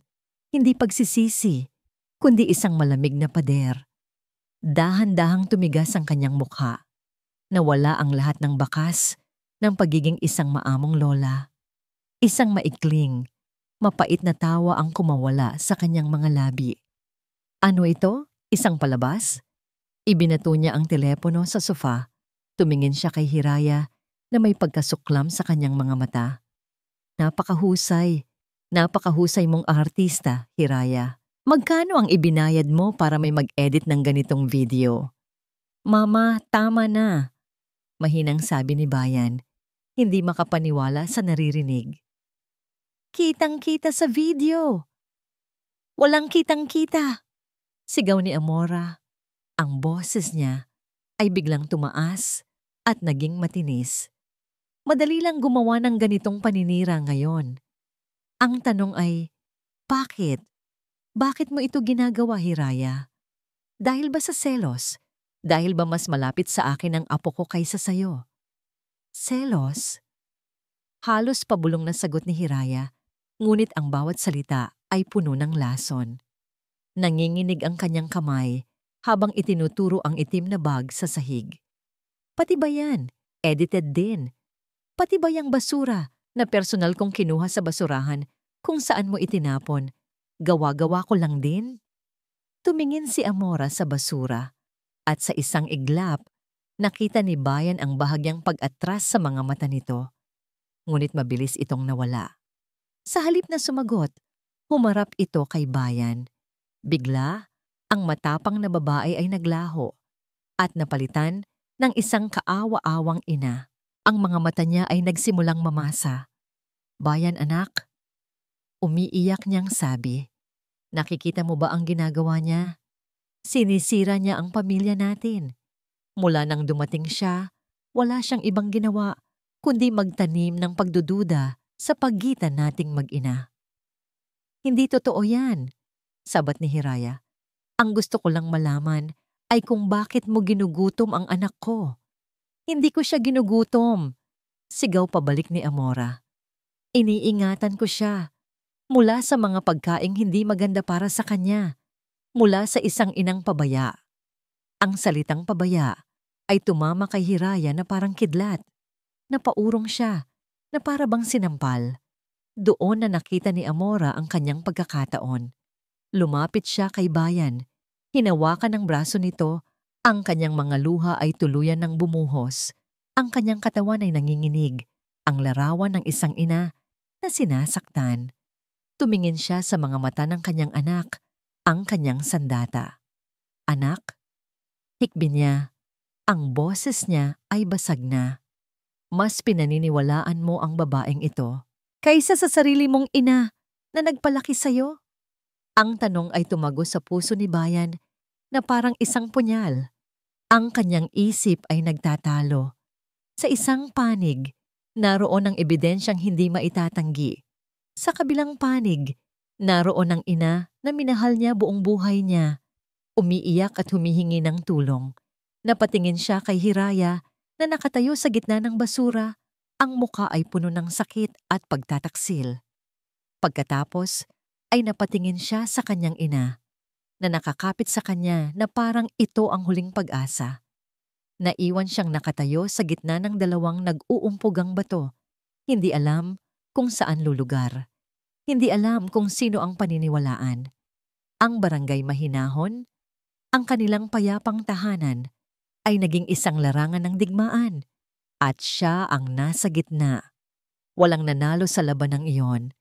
hindi pagsisisi, kundi isang malamig na pader. Dahan-dahang tumigas ang kanyang mukha. Nawala ang lahat ng bakas ng pagiging isang maamong lola. Isang maikling, mapait na tawa ang kumawala sa kanyang mga labi. Ano ito? Isang palabas? Ibinato niya ang telepono sa sofa. Tumingin siya kay Hiraya na may pagkasuklam sa kanyang mga mata. Napakahusay mong artista, Hiraya. Magkano ang ibinayad mo para may mag-edit ng ganitong video? Mama, tama na. Mahinang sabi ni Bayan, hindi makapaniwala sa naririnig. Kitang-kita sa video. Walang kitang-kita. Sigaw ni Amora. Ang boses niya ay biglang tumaas at naging matinis. Madali lang gumawa ng ganitong paninira ngayon. Ang tanong ay, bakit? Bakit mo ito ginagawa, Hiraya? Dahil ba sa selos? Dahil ba mas malapit sa akin ang apo ko kaysa sayo? Selos? Halos pabulong na sagot ni Hiraya, ngunit ang bawat salita ay puno ng lason. Nanginginig ang kanyang kamay habang itinuturo ang itim na bag sa sahig. Pati ba yan? Edited din. Pati ba yang basura na personal kong kinuha sa basurahan kung saan mo itinapon? Gawa-gawa ko lang din? Tumingin si Amora sa basura at sa isang iglap, nakita ni Bayan ang bahagyang pag-atras sa mga mata nito. Ngunit mabilis itong nawala. Sa halip na sumagot, humarap ito kay Bayan. Bigla, ang matapang na babae ay naglaho at napalitan ng isang kaawa-awang ina. Ang mga mata niya ay nagsimulang mamasa. Bayan anak, umiiyak niyang sabi. Nakikita mo ba ang ginagawa niya? Sinisira niya ang pamilya natin. Mula nang dumating siya, wala siyang ibang ginawa kundi magtanim ng pagdududa sa pagitan nating mag-ina. Hindi totoo yan. Sabat ni Hiraya. Ang gusto ko lang malaman ay kung bakit mo ginugutom ang anak ko. Hindi ko siya ginugutom. Sigaw pabalik ni Amora. Iniingatan ko siya. Mula sa mga pagkaing hindi maganda para sa kanya. Mula sa isang inang pabaya. Ang salitang pabaya ay tumama kay Hiraya na parang kidlat. Napaurong siya, na para bang sinampal. Doon na nakita ni Amora ang kanyang pagkakataon. Lumapit siya kay Bayan. Hinawakan ng braso nito. Ang kanyang mga luha ay tuluyan ng bumuhos. Ang kanyang katawan ay nanginginig. Ang larawan ng isang ina na sinasaktan. Tumingin siya sa mga mata ng kanyang anak, ang kanyang sandata. Anak? Hikbi niya. Ang boses niya ay basag na. Mas pinaniniwalaan mo ang babaeng ito kaysa sa sarili mong ina na nagpalaki sa'yo? Ang tanong ay tumago sa puso ni Bayan na parang isang punyal. Ang kanyang isip ay nagtatalo. Sa isang panig, naroon ang ebidensyang hindi maitatanggi. Sa kabilang panig, naroon ang ina na minahal niya buong buhay niya. Umiiyak at humihingi ng tulong. Napatingin siya kay Hiraya na nakatayo sa gitna ng basura. Ang muka ay puno ng sakit at pagtataksil. Pagkatapos, ay napatingin siya sa kanyang ina na nakakapit sa kanya na parang ito ang huling pag-asa. Naiwan siyang nakatayo sa gitna ng dalawang nag-uumpugang bato. Hindi alam kung saan lulugar. Hindi alam kung sino ang paniniwalaan. Ang barangay mahinahon, ang kanilang payapang tahanan, ay naging isang larangan ng digmaan. At siya ang nasa gitna. Walang nanalo sa labanang iyon.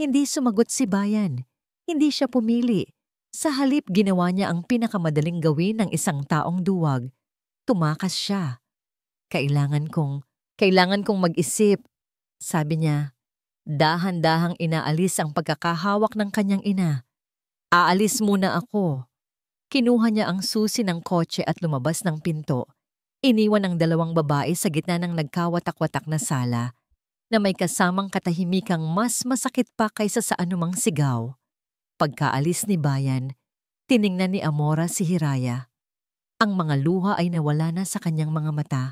Hindi sumagot si Bayan. Hindi siya pumili. Sa halip ginawa niya ang pinakamadaling gawin ng isang taong duwag. Tumakas siya. Kailangan kong mag-isip. Sabi niya, dahan-dahang inaalis ang pagkakahawak ng kanyang ina. Aalis muna ako. Kinuha niya ang susi ng kotse at lumabas ng pinto. Iniwan ang dalawang babae sa gitna ng nagkawatak-watak na sala na may kasamang katahimikang mas masakit pa kaysa sa anumang sigaw. Pagkaalis ni Bayan, tiningnan ni Amora si Hiraya. Ang mga luha ay nawala na sa kanyang mga mata.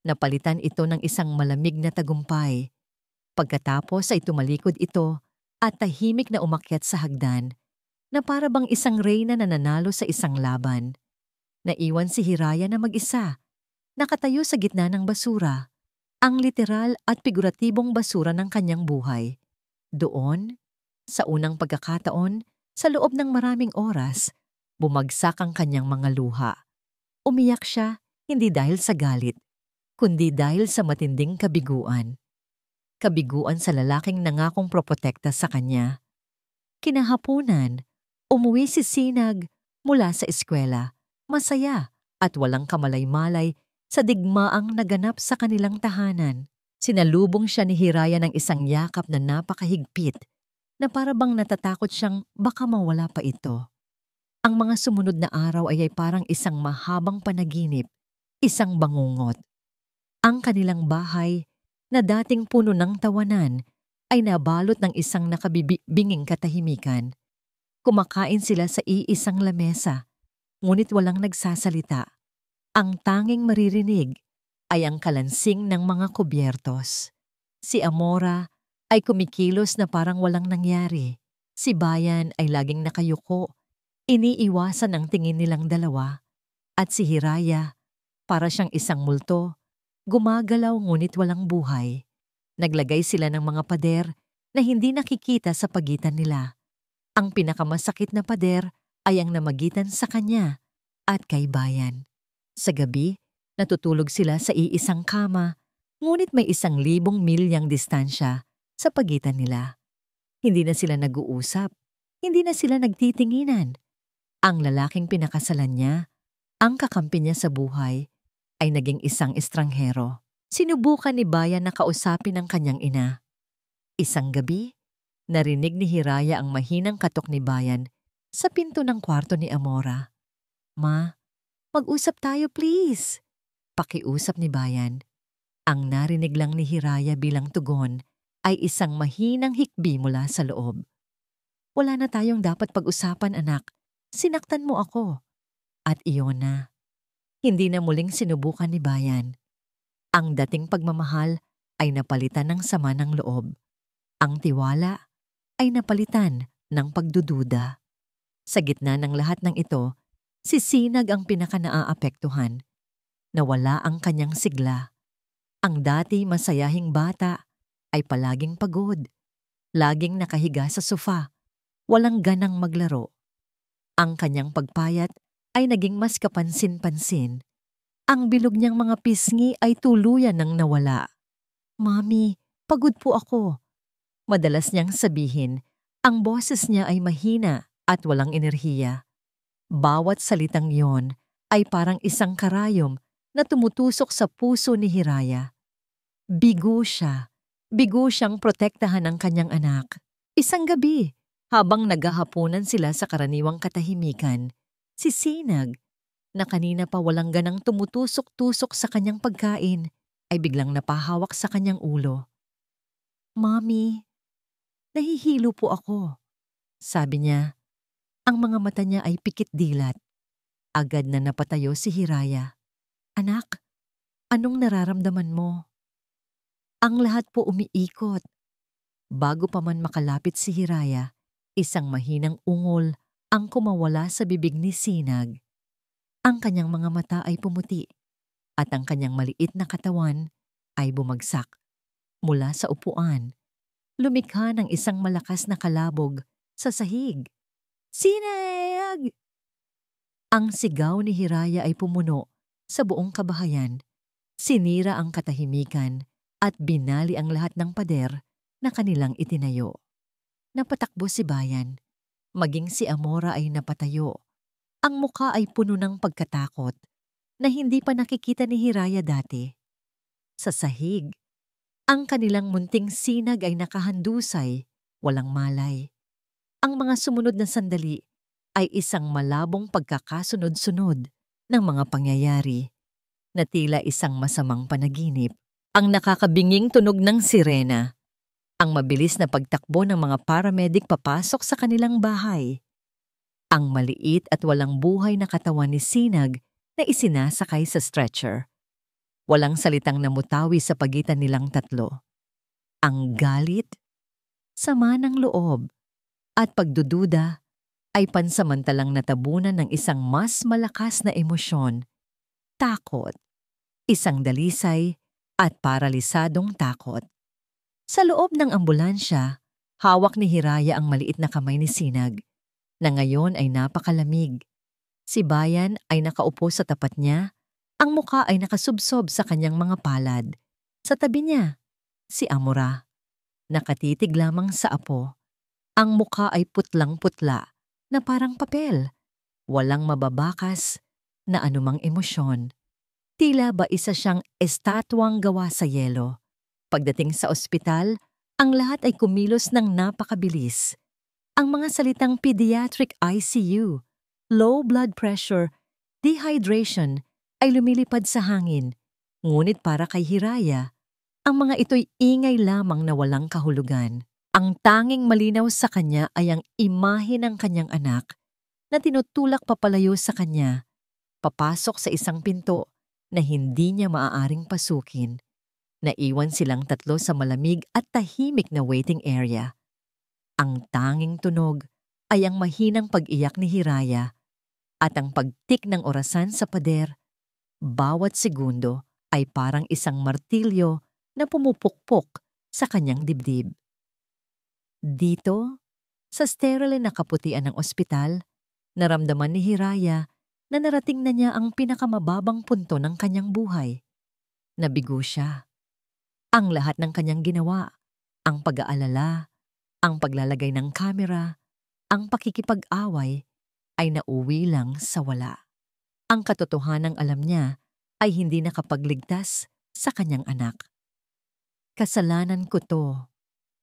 Napalitan ito ng isang malamig na tagumpay. Pagkatapos ay tumalikod ito at tahimik na umakyat sa hagdan na para bang isang reyna na nanalo sa isang laban. Naiwan si Hiraya na mag-isa, nakatayo sa gitna ng basura, ang literal at figuratibong basura ng kanyang buhay. Doon, sa unang pagkakataon, sa loob ng maraming oras, bumagsak ang kanyang mga luha. Umiyak siya hindi dahil sa galit, kundi dahil sa matinding kabiguan. Kabiguan sa lalaking nangakong protekta sa kanya. Kinahaponan, umuwi si Sinag mula sa eskwela, masaya at walang kamalay-malay sa digmaang naganap sa kanilang tahanan. Sinalubong siya ni Hiraya ng isang yakap na napakahigpit na para bang natatakot siyang baka mawala pa ito. Ang mga sumunod na araw ay parang isang mahabang panaginip, isang bangungot. Ang kanilang bahay na dating puno ng tawanan ay nabalot ng isang nakabibinging katahimikan. Kumakain sila sa iisang lamesa, ngunit walang nagsasalita. Ang tanging maririnig ay ang kalansing ng mga kubyertos. Si Amora ay kumikilos na parang walang nangyari. Si Bayan ay laging nakayuko, iniiwasan ang tingin nilang dalawa. At si Hiraya, para siyang isang multo, gumagalaw ngunit walang buhay. Naglagay sila ng mga pader na hindi nakikita sa pagitan nila. Ang pinakamasakit na pader ay ang namagitan sa kanya at kay Bayan. Sa gabi, natutulog sila sa iisang kama, ngunit may 1,000 milyang distansya sa pagitan nila. Hindi na sila nag-uusap, hindi na sila nagtitinginan. Ang lalaking pinakasalan niya, ang kakampi niya sa buhay, ay naging isang estranghero. Sinubukan ni Bayan na kausapin ang kanyang ina. Isang gabi, narinig ni Hiraya ang mahinang katok ni Bayan sa pinto ng kwarto ni Amora. Ma, mag-usap tayo please. Pakiusap ni Bayan. Ang narinig lang ni Hiraya bilang tugon ay isang mahinang hikbi mula sa loob. Wala na tayong dapat pag-usapan, anak. Sinaktan mo ako. At iyon na. Hindi na muling sinubukan ni Bayan. Ang dating pagmamahal ay napalitan ng sama ng loob. Ang tiwala ay napalitan ng pagdududa. Sa gitna ng lahat ng ito, si Sinag ang pinaka-naaapektuhan. Nawala ang kanyang sigla. Ang dati masayahing bata ay palaging pagod. Laging nakahiga sa sofa. Walang ganang maglaro. Ang kanyang pagpayat ay naging mas kapansin-pansin. Ang bilog niyang mga pisngi ay tuluyan ng nawala. "Mami, pagod po ako." Madalas niyang sabihin, ang boses niya ay mahina at walang enerhiya. Bawat salitang yon ay parang isang karayom na tumutusok sa puso ni Hiraya. Bigo siya. Bigo siyang protektahan ng kanyang anak. Isang gabi, habang naghahaponan sila sa karaniwang katahimikan, si Sinag, na kanina pa walang ganang tumutusok-tusok sa kanyang pagkain, ay biglang napahawak sa kanyang ulo. "Mami, nahihilo po ako," sabi niya. Ang mga mata niya ay pikit dilat. Agad na napatayo si Hiraya. "Anak, anong nararamdaman mo?" Ang lahat po umiikot. Bago pa man makalapit si Hiraya, isang mahinang ungol ang kumawala sa bibig ni Sinag. Ang kanyang mga mata ay pumuti at ang kanyang maliit na katawan ay bumagsak. Mula sa upuan, lumikha ng isang malakas na kalabog sa sahig. "Sinag!" Ang sigaw ni Hiraya ay pumuno sa buong kabahayan. Sinira ang katahimikan at binali ang lahat ng pader na kanilang itinayo. Napatakbo si Bayan. Maging si Amora ay napatayo. Ang mukha ay puno ng pagkatakot na hindi pa nakikita ni Hiraya dati. Sa sahig, ang kanilang munting sinag ay nakahandusay, walang malay. Ang mga sumunod na sandali ay isang malabong pagkakasunod-sunod ng mga pangyayari na tila isang masamang panaginip. Ang nakakabinging tunog ng sirena, ang mabilis na pagtakbo ng mga paramedic papasok sa kanilang bahay, ang maliit at walang buhay na katawan ni Sinag na isinasakay sa stretcher. Walang salitang namutawi sa pagitan nilang tatlo. Ang galit, sama ng loob, at pagdududa ay pansamantalang natabunan ng isang mas malakas na emosyon, takot, isang dalisay at paralisadong takot. Sa loob ng ambulansya, hawak ni Hiraya ang maliit na kamay ni Sinag, na ngayon ay napakalamig. Si Bayan ay nakaupo sa tapat niya, ang muka ay nakasubsob sa kanyang mga palad. Sa tabi niya, si Amora, nakatitig lamang sa apo. Ang muka ay putlang-putla na parang papel, walang mababakas na anumang emosyon. Tila ba isa siyang estatwang gawa sa yelo. Pagdating sa ospital, ang lahat ay kumilos ng napakabilis. Ang mga salitang pediatric ICU, low blood pressure, dehydration ay lumilipad sa hangin. Ngunit para kay Hiraya, ang mga ito'y ingay lamang na walang kahulugan. Ang tanging malinaw sa kanya ay ang imahe ng kanyang anak na tinutulak papalayo sa kanya, papasok sa isang pinto na hindi niya maaaring pasukin. Naiwan silang tatlo sa malamig at tahimik na waiting area. Ang tanging tunog ay ang mahinang pag-iyak ni Hiraya at ang pagtik ng orasan sa pader. Bawat segundo ay parang isang martilyo na pumupukpok sa kanyang dibdib. Dito, sa sterile na kaputian ng ospital, naramdaman ni Hiraya na narating na niya ang pinakamababang punto ng kanyang buhay. Nabigo siya. Ang lahat ng kanyang ginawa, ang pag-aalala, ang paglalagay ng kamera, ang pakikipag-away, ay nauwi lang sa wala. Ang katotohanang alam niya ay hindi nakapagligtas sa kanyang anak. "Kasalanan ko to,"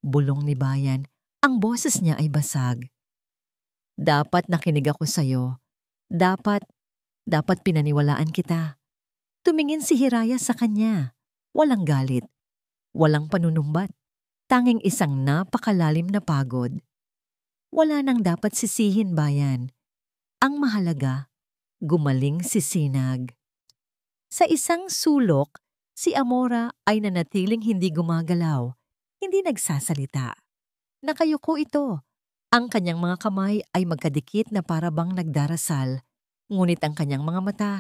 bulong ni Bayan. Ang boses niya ay basag. "Dapat nakinig ako sa'yo. Dapat pinaniwalaan kita." Tumingin si Hiraya sa kanya. Walang galit. Walang panunumbat. Tanging isang napakalalim na pagod. Wala nang dapat sisihin, bayan. Ang mahalaga, gumaling si Sinag. Sa isang sulok, si Amora ay nanatiling hindi gumagalaw, hindi nagsasalita. Nakayuko ito. Ang kanyang mga kamay ay magkadikit na para bang nagdarasal, ngunit ang kanyang mga mata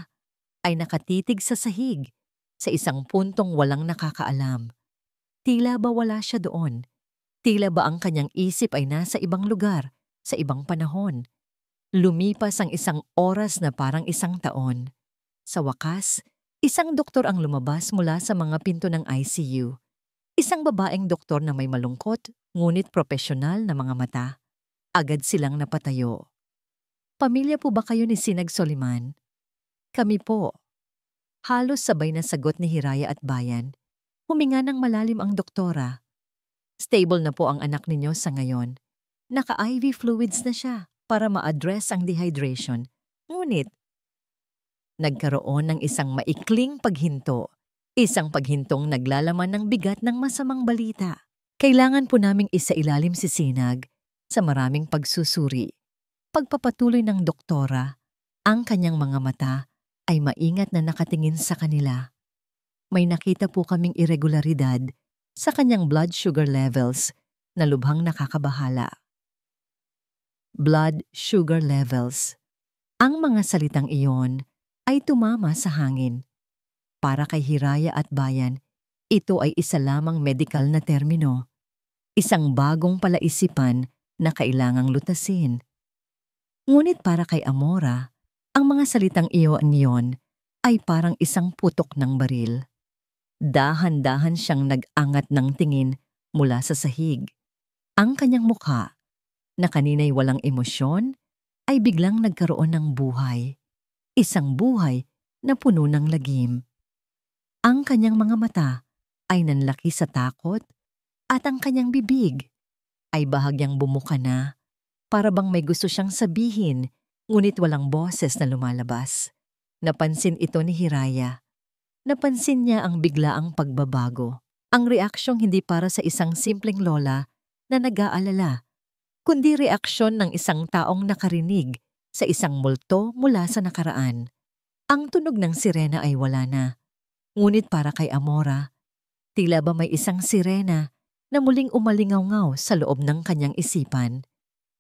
ay nakatitig sa sahig, sa isang puntong walang nakakaalam. Tila ba wala siya doon? Tila ba ang kanyang isip ay nasa ibang lugar, sa ibang panahon? Lumipas ang isang oras na parang isang taon. Sa wakas, isang doktor ang lumabas mula sa mga pinto ng ICU. Isang babaeng doktor na may malungkot, ngunit propesyonal na mga mata. Agad silang napatayo. Pamilya po ba kayo ni Sinag Soliman? Kami po. Halos sabay na sagot ni Hiraya at Bayan. Huminga ng malalim ang doktora. Stable na po ang anak ninyo sa ngayon. Naka-IV fluids na siya para ma-address ang dehydration. Ngunit, nagkaroon ng isang maikling paghinto. Isang paghintong naglalaman ng bigat ng masamang balita. Kailangan po naming isailalim si Sinag sa maraming pagsusuri. Pagpapatuloy ng doktora, ang kanyang mga mata ay maingat na nakatingin sa kanila. May nakita po kaming irregularidad sa kanyang blood sugar levels na lubhang nakakabahala. Blood sugar levels. Ang mga salitang iyon ay tumama sa hangin. Para kay Hiraya at Bayan, ito ay isa lamang medikal na termino. Isang bagong palaisipan na kailangang lutasin. Ngunit para kay Amora, ang mga salitang iyon ay parang isang putok ng baril. Dahan-dahan siyang nag-angat ng tingin mula sa sahig. Ang kanyang mukha, na kanina'y walang emosyon, ay biglang nagkaroon ng buhay. Isang buhay na puno ng lagim. Ang kanyang mga mata ay nanlaki sa takot at ang kanyang bibig ay bahagyang bumuka na para bang may gusto siyang sabihin ngunit walang boses na lumalabas. Napansin ito ni Hiraya. Napansin niya ang biglaang pagbabago. Ang reaksyong hindi para sa isang simpleng lola na nag-aalala, kundi reaksyon ng isang taong nakarinig sa isang multo mula sa nakaraan. Ang tunog ng sirena ay wala na. Ngunit para kay Amora, tila ba may isang sirena na muling umalingaw-ngaw sa loob ng kanyang isipan.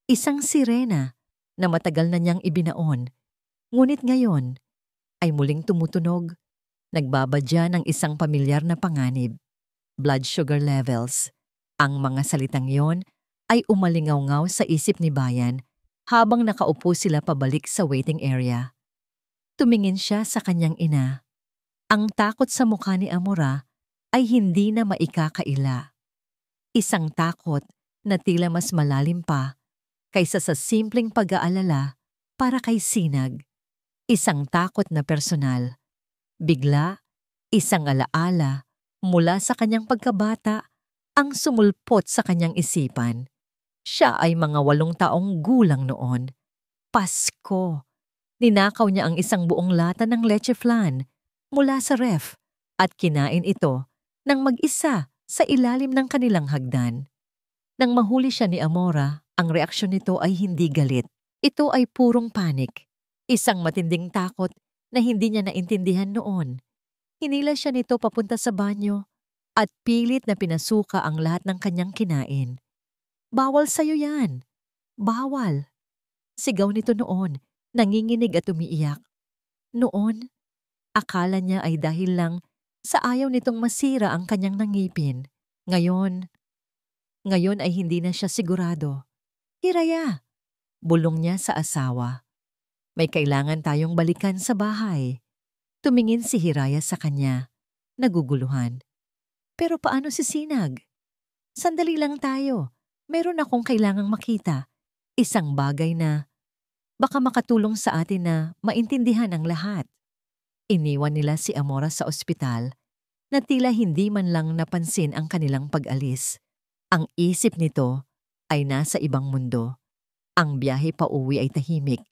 Isang sirena na matagal na niyang ibinaon, ngunit ngayon ay muling tumutunog, nagbabadya ng isang pamilyar na panganib. Blood sugar levels. Ang mga salitang yon ay umalingaw-ngaw sa isip ni Bayan habang nakaupo sila pabalik sa waiting area. Tumingin siya sa kanyang ina. Ang takot sa mukha ni Amora ay hindi na maikakaila. Isang takot na tila mas malalim pa kaysa sa simpleng pag-aalala para kay Sinag. Isang takot na personal. Bigla, isang alaala mula sa kanyang pagkabata ang sumulpot sa kanyang isipan. Siya ay mga 8 taong gulang noon. Pasko! Ninakaw niya ang isang buong lata ng leche flan mula sa ref at kinain ito ng mag-isa sa ilalim ng kanilang hagdan. Nang mahuli siya ni Amora, ang reaksyon nito ay hindi galit. Ito ay purong panik. Isang matinding takot na hindi niya naintindihan noon. Hinila siya nito papunta sa banyo at pilit na pinasuka ang lahat ng kanyang kinain. Bawal sa'yo yan. Bawal. Sigaw nito noon, nanginginig at umiiyak. Noon, akala niya ay dahil lang sa ayaw nitong masira ang kanyang nangipin. Ngayon ay hindi na siya sigurado. Hiraya, bulong niya sa asawa. May kailangan tayong balikan sa bahay. Tumingin si Hiraya sa kanya, naguguluhan. Pero paano si Sinag? Sandali lang tayo. Meron akong kailangang makita. Isang bagay na baka makatulong sa atin na maintindihan ang lahat. Iniwan nila si Amora sa ospital na tila hindi man lang napansin ang kanilang pag-alis. Ang isip nito ay nasa ibang mundo. Ang biyahe pa uwi ay tahimik.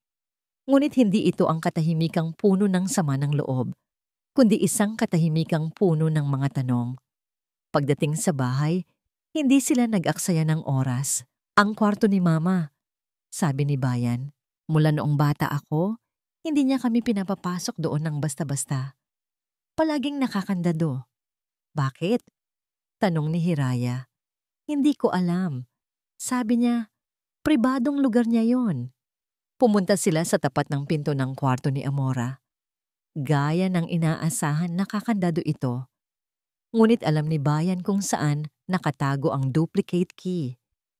Ngunit hindi ito ang katahimikang puno ng sama ng loob, kundi isang katahimikang puno ng mga tanong. Pagdating sa bahay, hindi sila nag-aksaya ng oras. Ang kwarto ni Mama sabi ni Bayan. Mula noong bata ako, hindi niya kami pinapapasok doon ng basta-basta. Palaging nakakandado. Bakit? Tanong ni Hiraya. Hindi ko alam. Sabi niya, pribadong lugar niya yon. Pumunta sila sa tapat ng pinto ng kwarto ni Amora. Gaya ng inaasahan, nakakandado ito. Ngunit alam ni Bayan kung saan nakatago ang duplicate key.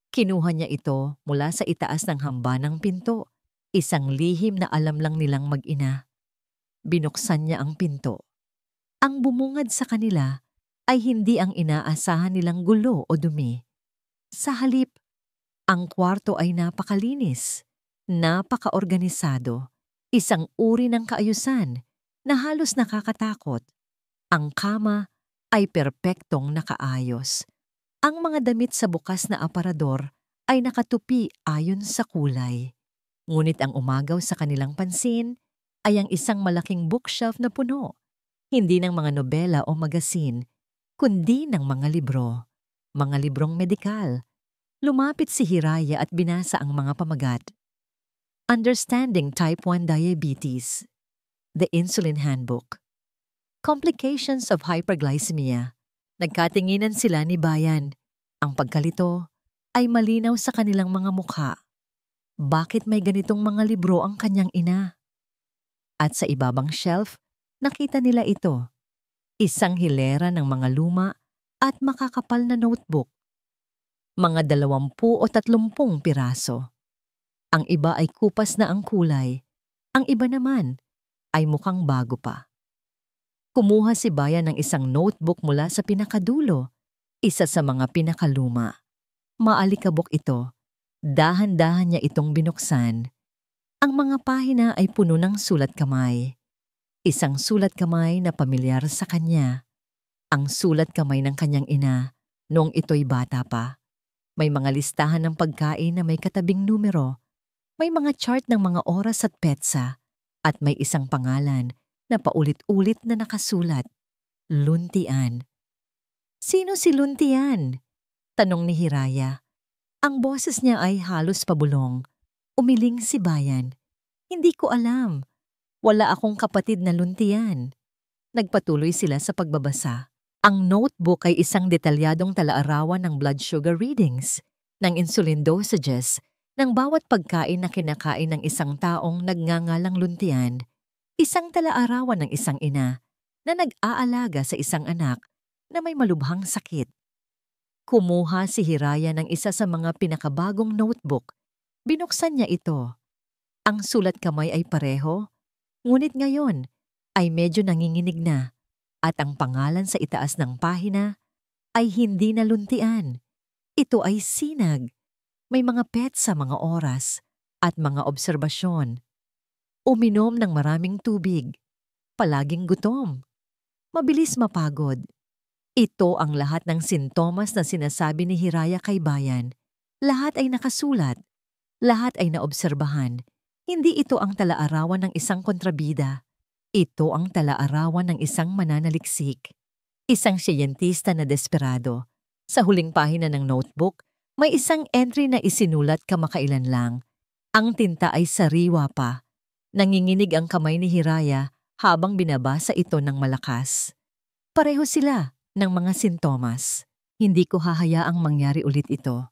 Kinuha niya ito mula sa itaas ng hamba ng pinto. Isang lihim na alam lang nilang mag-ina. Binuksan niya ang pinto. Ang bumungad sa kanila ay hindi ang inaasahan nilang gulo o dumi. Sa halip, ang kwarto ay napakalinis, napaka-organisado, isang uri ng kaayusan na halos nakakatakot. Ang kama ay perpektong nakaayos. Ang mga damit sa bukas na aparador ay nakatupi ayon sa kulay. Ngunit ang umagaw sa kanilang pansin ay ang isang malaking bookshelf na puno, hindi ng mga nobela o magasin, kundi ng mga libro, mga librong medikal. Lumapit si Hiraya at binasa ang mga pamagat. Understanding Type 1 Diabetes, The Insulin Handbook, Complications of Hyperglycemia. Nagkatinginan sila ni Bayan. Ang pagkalito ay malinaw sa kanilang mga mukha. Bakit may ganitong mga libro ang kanyang ina? At sa ibabang shelf, nakita nila ito. Isang hilera ng mga luma at makakapal na notebook. Mga 20 o 30 piraso. Ang iba ay kupas na ang kulay. Ang iba naman ay mukhang bago pa. Kumuha si Bayan ng isang notebook mula sa pinakadulo, isa sa mga pinakaluma. Maalikabok ito. Dahan-dahan niya itong binuksan. Ang mga pahina ay puno ng sulat kamay. Isang sulat kamay na pamilyar sa kanya. Ang sulat kamay ng kanyang ina noong ito'y bata pa. May mga listahan ng pagkain na may katabing numero. May mga chart ng mga oras at petsa. At may isang pangalan na paulit-ulit na nakasulat. Luntian. Sino si Luntian? Tanong ni Hiraya. Ang boses niya ay halos pabulong. Umiling si Bayan. Hindi ko alam. Wala akong kapatid na Luntian. Nagpatuloy sila sa pagbabasa. Ang notebook ay isang detalyadong talaarawan ng blood sugar readings, ng insulin dosages, ng bawat pagkain na kinakain ng isang taong nagngangalang Luntian. Isang talaarawan ng isang ina na nag-aalaga sa isang anak na may malubhang sakit. Kumuha si Hiraya ng isa sa mga pinakabagong notebook. Binuksan niya ito. Ang sulat kamay ay pareho, ngunit ngayon ay medyo nanginginig na at ang pangalan sa itaas ng pahina ay hindi na Luntian. Ito ay sinag. May mga petsa, mga oras at mga obserbasyon. Uminom ng maraming tubig. Palaging gutom. Mabilis mapagod. Ito ang lahat ng sintomas na sinasabi ni Hiraya kay Bayan. Lahat ay nakasulat. Lahat ay naobserbahan. Hindi ito ang talaarawan ng isang kontrabida. Ito ang talaarawan ng isang mananaliksik. Isang siyentista na desperado. Sa huling pahina ng notebook, may isang entry na isinulat kamakailan lang. Ang tinta ay sariwa pa. Nanginginig ang kamay ni Hiraya habang binabasa ito ng malakas. Pareho sila ng mga sintomas. Hindi ko hahayaang mangyari ulit ito.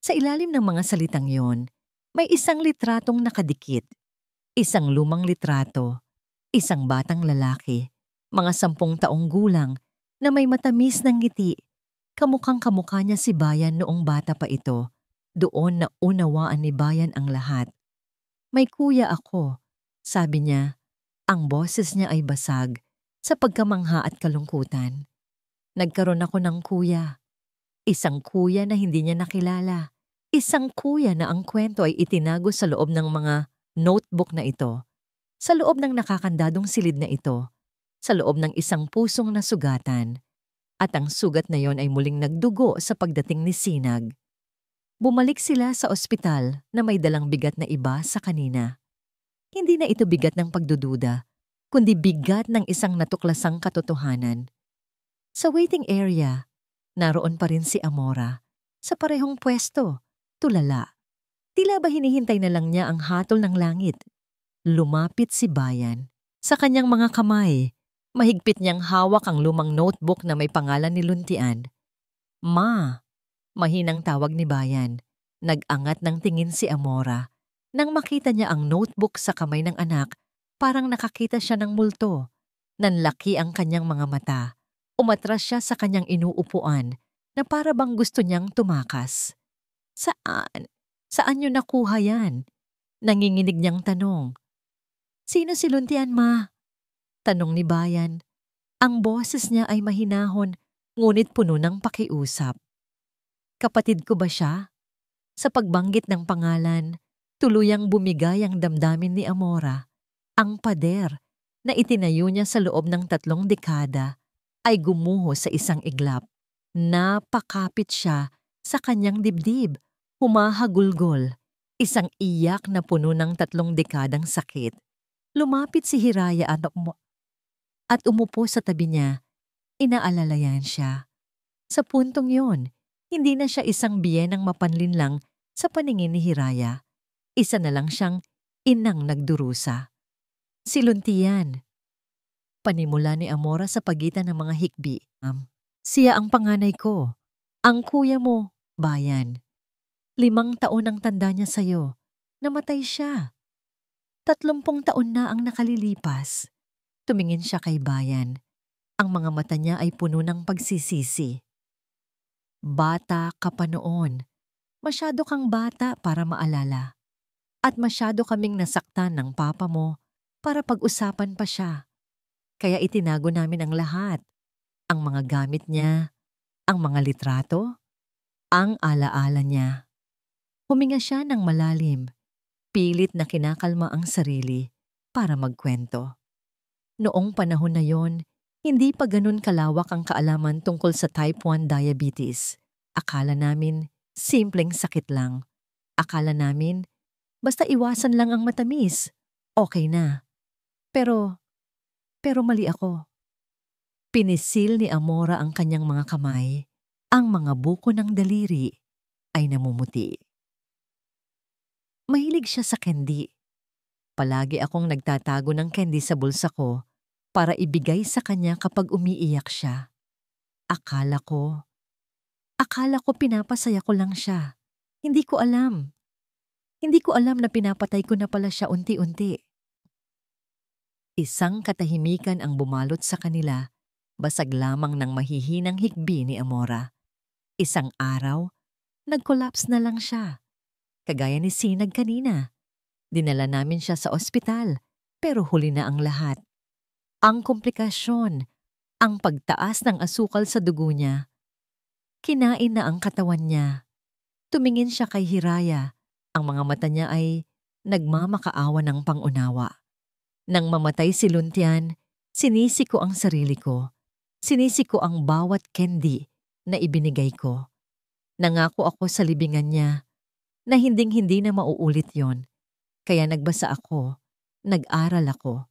Sa ilalim ng mga salitang yon, may isang litratong nakadikit. Isang lumang litrato. Isang batang lalaki, mga 10 taong gulang, na may matamis ng ngiti. Kamukhang-kamukha niya si Bayan noong bata pa ito. Doon na unawaan ni Bayan ang lahat. May kuya ako, sabi niya. Ang boses niya ay basag sa pagkamangha at kalungkutan. Nagkaroon ako ng kuya. Isang kuya na hindi niya nakilala. Isang kuya na ang kwento ay itinago sa loob ng mga notebook na ito. Sa loob ng nakakandadong silid na ito. Sa loob ng isang pusong nasugatan. At ang sugat na yon ay muling nagdugo sa pagdating ni Sinag. Bumalik sila sa ospital na may dalang bigat na iba sa kanina. Hindi na ito bigat ng pagdududa, kundi bigat ng isang natuklasang katotohanan. Sa waiting area, naroon pa rin si Amora, sa parehong pwesto, tulala. Tila ba hinihintay na lang niya ang hatol ng langit. Lumapit si Bayan. Sa kanyang mga kamay, mahigpit niyang hawak ang lumang notebook na may pangalan ni Luntian. Ma, mahinang tawag ni Bayan. Nag-angat ng tingin si Amora. Nang makita niya ang notebook sa kamay ng anak, parang nakakita siya ng multo. Nanlaki ang kanyang mga mata. Umatras siya sa kanyang inuupuan na para bang gusto niyang tumakas. Saan? Saan niyo nakuha yan? Nanginginig niyang tanong. Sino si Luntian, ma? Tanong ni Bayan. Ang boses niya ay mahinahon, ngunit puno ng pakiusap. Kapatid ko ba siya? Sa pagbanggit ng pangalan, tuluyang bumigay ang damdamin ni Amora. Ang pader na itinayo niya sa loob ng 3 dekada ay gumuho sa isang iglap. Napakapit siya sa kanyang dibdib, humahagulgol, isang iyak na puno ng 3 dekadang sakit. Lumapit si Hiraya at umupo sa tabi niya. Inaalalayan siya. Sa puntong yon, hindi na siya isang biyenang mapanlinlang sa paningin ni Hiraya. Isa na lang siyang inang nagdurusa. Si Luntian. Panimula ni Amora sa pagitan ng mga hikbi. Siya ang panganay ko. Ang kuya mo, Bayan. 5 taon ang tanda niya sa'yo. Namatay siya. 30 taon na ang nakalilipas. Tumingin siya kay Bayan. Ang mga mata niya ay puno ng pagsisisi. Bata ka pa noon. Masyado kang bata para maalala. At masyado kaming nasaktan ng papa mo para pag-usapan pa siya. Kaya itinago namin ang lahat. Ang mga gamit niya, ang mga litrato, ang alaala niya. Huminga siya ng malalim, pilit na kinakalma ang sarili para magkwento. Noong panahon na yon, hindi pa ganun kalawak ang kaalaman tungkol sa type 1 diabetes. Akala namin, simpleng sakit lang. Akala namin, basta iwasan lang ang matamis, okay na. Pero mali ako. Pinisil ni Amora ang kanyang mga kamay. Ang mga buko ng daliri ay namumuti. Mahilig siya sa candy. Palagi akong nagtatago ng candy sa bulsa ko para ibigay sa kanya kapag umiiyak siya. Akala ko pinapasaya ko lang siya. Hindi ko alam. Hindi ko alam na pinapatay ko na pala siya unti-unti. Isang katahimikan ang bumalot sa kanila, basag lamang ng mahihinang hikbi ni Amora. Isang araw, nag-collapse na lang siya. Kagaya ni Sinag kanina. Dinala namin siya sa ospital, pero huli na ang lahat. Ang komplikasyon, ang pagtaas ng asukal sa dugo niya. Kinain na ang katawan niya. Tumingin siya kay Hiraya. Ang mga mata niya ay nagmamakaawa ng pangunawa. Nang mamatay si Luntian, sinisi ko ang sarili ko. Sinisi ko ang bawat candy na ibinigay ko. Nangako ako sa libingan niya na hinding-hindi na mauulit yon. Kaya nagbasa ako, nag-aral ako.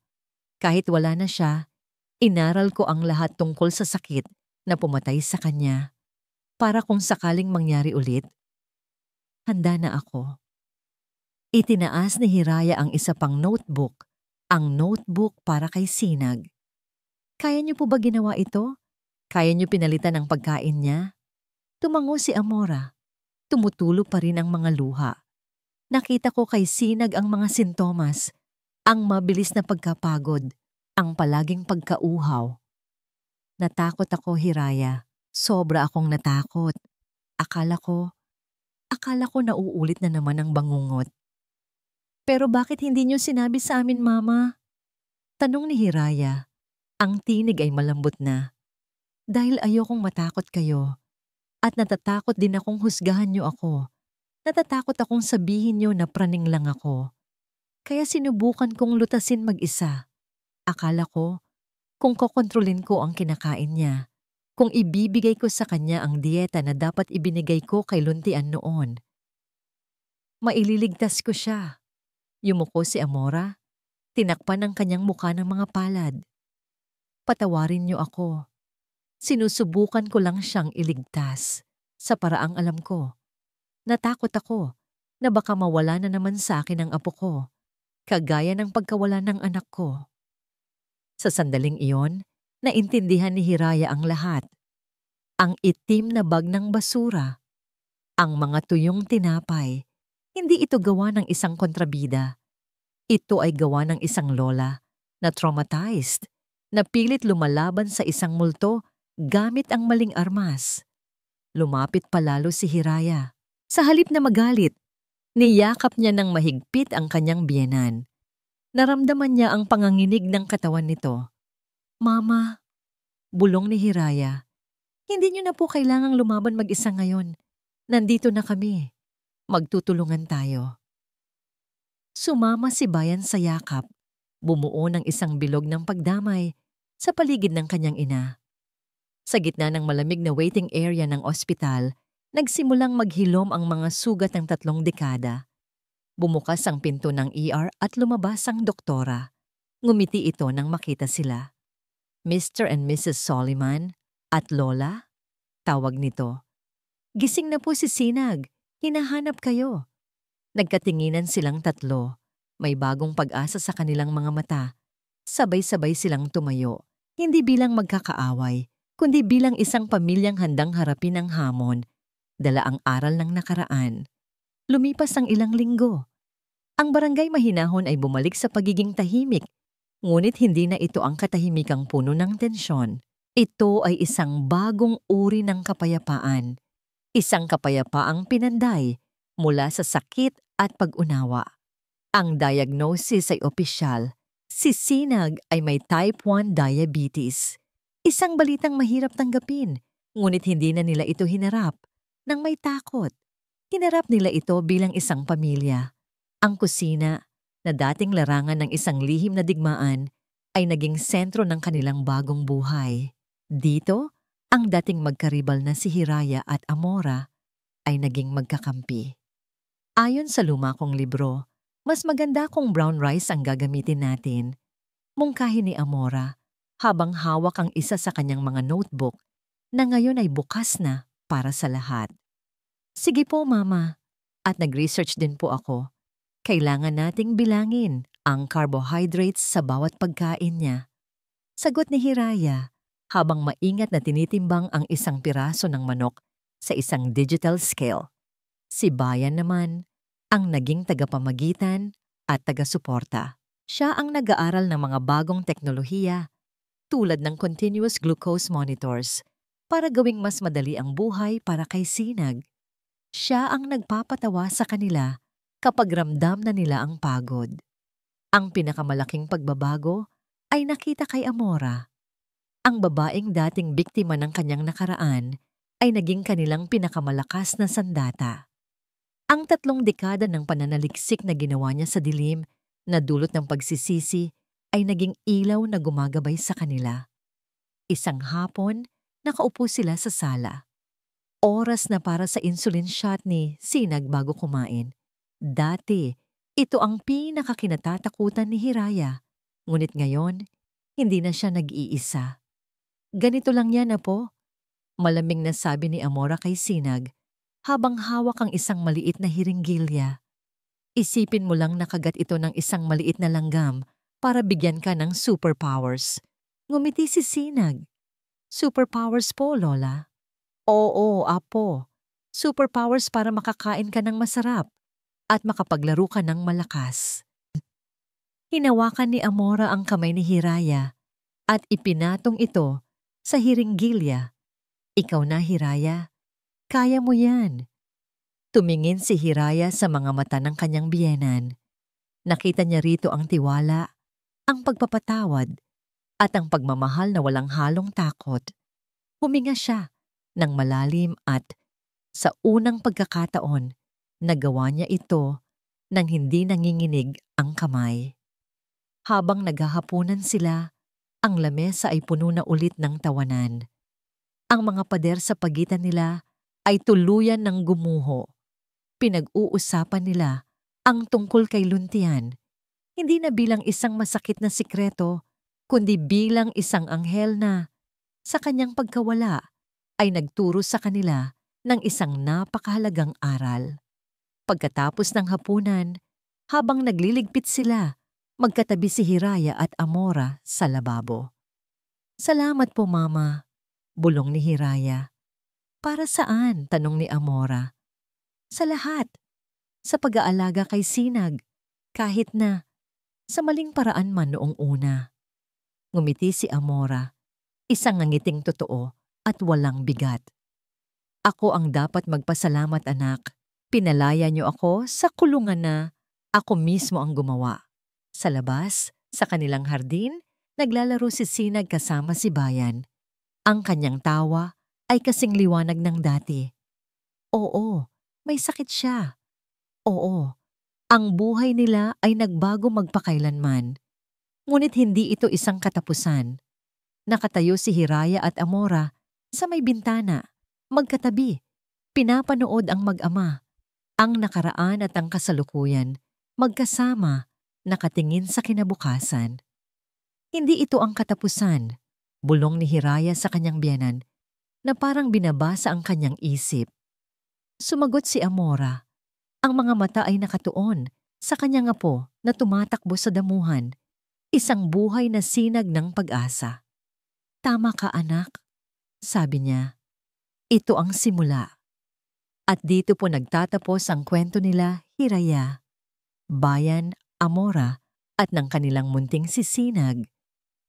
Kahit wala na siya, inaral ko ang lahat tungkol sa sakit na pumatay sa kanya. Para kung sakaling mangyari ulit, handa na ako. Itinaas ni Hiraya ang isa pang notebook, ang notebook para kay Sinag. Kaya niyo po ba ginawa ito? Kaya niyo pinalitan ang pagkain niya? Tumango si Amora. Tumutulo pa rin ang mga luha. Nakita ko kay Sinag ang mga sintomas, ang mabilis na pagkapagod, ang palaging pagkauhaw. Natakot ako, Hiraya. Sobra akong natakot. Akala ko nauulit na naman ang bangungot. Pero bakit hindi niyo sinabi sa amin, Mama? Tanong ni Hiraya. Ang tinig ay malambot na. Dahil ayokong matakot kayo. At natatakot din akong husgahan niyo ako. Natatakot akong sabihin niyo na praning lang ako. Kaya sinubukan kong lutasin mag-isa. Akala ko, kung kokontrolin ko ang kinakain niya, kung ibibigay ko sa kanya ang dieta na dapat ibinigay ko kay Luntian noon, maililigtas ko siya. Yumuko si Amora, tinakpan ang kanyang mukha ng mga palad. Patawarin niyo ako. Sinusubukan ko lang siyang iligtas sa paraang alam ko. Natakot ako. na baka mawala na naman sa akin ang apo ko, kagaya ng pagkawala ng anak ko. Sa sandaling iyon, naintindihan ni Hiraya ang lahat. Ang itim na bag ng basura, ang mga tuyong tinapay, hindi ito gawa ng isang kontrabida. Ito ay gawa ng isang lola na traumatized, na pilit lumalaban sa isang multo gamit ang maling armas. Lumapit palalo si Hiraya. Sa halip na magalit, niyakap niya ng mahigpit ang kanyang biyenan. Naramdaman niya ang panganginig ng katawan nito. "Mama," bulong ni Hiraya, "hindi niyo na po kailangang lumaban mag-isa ngayon. Nandito na kami. Magtutulungan tayo." Sumama si Bayan sa yakap, bumuo ng isang bilog ng pagdamay sa paligid ng kanyang ina. Sa gitna ng malamig na waiting area ng ospital, nagsimulang maghilom ang mga sugat ng 3 dekada. Bumukas ang pinto ng ER at lumabas ang doktora. Ngumiti ito nang makita sila. "Mr. and Mrs. Soliman at Lola?" tawag nito. "Gising na po si Sinag. Hinahanap kayo." Nagkatinginan silang tatlo. May bagong pag-asa sa kanilang mga mata. Sabay-sabay silang tumayo. Hindi bilang magkakaaway, kundi bilang isang pamilyang handang harapin ang hamon. Dala ang aral ng nakaraan. Lumipas ang ilang linggo. Ang barangay Mahinahon ay bumalik sa pagiging tahimik, ngunit hindi na ito ang katahimikang puno ng tensyon. Ito ay isang bagong uri ng kapayapaan. Isang kapayapaang pinanday mula sa sakit at pag-unawa. Ang diagnosis ay opisyal. Si Sinag ay may type 1 diabetes. Isang balitang mahirap tanggapin, ngunit hindi na nila ito hinarap nang may takot. Hinarap nila ito bilang isang pamilya. Ang kusina, na dating larangan ng isang lihim na digmaan, ay naging sentro ng kanilang bagong buhay. Dito, ang dating magkaribal na si Hiraya at Amora ay naging magkakampi. Ayon sa luma kong libro, mas maganda kung brown rice ang gagamitin natin. Mungkahi ni Amora, habang hawak ang isa sa kanyang mga notebook na ngayon ay bukas na para sa lahat. "Sige po, Mama." At nag-research din po ako. Kailangan nating bilangin ang carbohydrates sa bawat pagkain niya. Sagot ni Hiraya, habang maingat na tinitimbang ang isang piraso ng manok sa isang digital scale. Si Bayan naman, ang naging tagapamagitan at taga-suporta. Siya ang nag-aaral ng mga bagong teknolohiya tulad ng continuous glucose monitors para gawing mas madali ang buhay para kay Sinag. Siya ang nagpapatawa sa kanila kapag ramdam na nila ang pagod. Ang pinakamalaking pagbabago ay nakita kay Amora. Ang babaeng dating biktima ng kanyang nakaraan ay naging kanilang pinakamalakas na sandata. Ang 3 dekada ng pananaliksik na ginawa niya sa dilim na dulot ng pagsisisi ay naging ilaw na gumagabay sa kanila. Isang hapon, nakaupo sila sa sala. Oras na para sa insulin shot ni Sinag bago kumain. Dati, ito ang pinakakinatatakutan ni Hiraya. Ngunit ngayon, hindi na siya nag-iisa. "Ganito lang yan, Apo," malamig na sabi ni Amora kay Sinag, habang hawak ang isang maliit na hiringgilya. "Isipin mo lang nakagat ito ng isang maliit na langgam para bigyan ka ng superpowers." Ngumiti si Sinag. "Superpowers po, Lola." "Oo, Apo. Superpowers para makakain ka ng masarap at makapaglaro ka ng malakas." Hinawakan ni Amora ang kamay ni Hiraya at ipinatong ito sa hiringgilya. "Ikaw na, Hiraya. Kaya mo yan." Tumingin si Hiraya sa mga mata ng kanyang biyenan. Nakita niya rito ang tiwala, ang pagpapatawad, at ang pagmamahal na walang halong takot. Huminga siya ng malalim at, sa unang pagkakataon, nagawa niya ito nang hindi nanginginig ang kamay. Habang naghahapunan sila, ang lamesa ay puno na ulit ng tawanan. Ang mga pader sa pagitan nila ay tuluyan ng gumuho. Pinag-uusapan nila ang tungkol kay Luntian, hindi na bilang isang masakit na sikreto, kundi bilang isang anghel na, sa kanyang pagkawala, ay nagturo sa kanila ng isang napakahalagang aral. Pagkatapos ng hapunan, habang nagliligpit sila, magkatabi si Hiraya at Amora sa lababo. "Salamat po, Mama," bulong ni Hiraya. "Para saan?" tanong ni Amora. "Sa lahat. Sa pag-aalaga kay Sinag, kahit na sa maling paraan man noong una." Ngumiti si Amora, isang ngangiting totoo at walang bigat. "Ako ang dapat magpasalamat, anak. Pinalaya niyo ako sa kulungan na ako mismo ang gumawa." Sa labas, sa kanilang hardin, naglalaro si Sinag kasama si Bayan. Ang kanyang tawa ay kasing liwanag ng dati. Oo, may sakit siya. Oo, ang buhay nila ay nagbago magpakailanman. Ngunit hindi ito isang katapusan. Nakatayo si Hiraya at Amora sa may bintana, magkatabi. Pinapanood ang mag-ama, ang nakaraan at ang kasalukuyan, magkasama, nakatingin sa kinabukasan. "Hindi ito ang katapusan," bulong ni Hiraya sa kanyang biyenan, na parang binabasa ang kanyang isip. Sumagot si Amora. Ang mga mata ay nakatuon sa kanyang apo na tumatakbo sa damuhan, isang buhay na sinag ng pag-asa. "Tama ka, anak," sabi niya. "Ito ang simula." At dito po nagtatapos ang kwento nila, Hiraya, Bayan, Amora, at ng kanilang munting sisinag.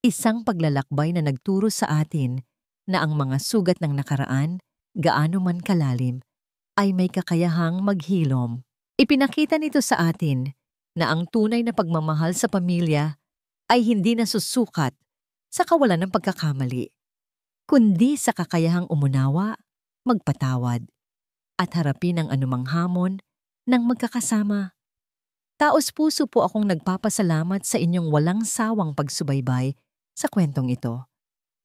Isang paglalakbay na nagturo sa atin na ang mga sugat ng nakaraan, gaano man kalalim, ay may kakayahang maghilom. Ipinakita nito sa atin na ang tunay na pagmamahal sa pamilya ay hindi nasusukat sa kawalan ng pagkakamali, kundi sa kakayahang umunawa, magpatawad, at harapin ang anumang hamon ng magkakasama. Taos-puso po akong nagpapasalamat sa inyong walang sawang pagsubaybay sa kwentong ito.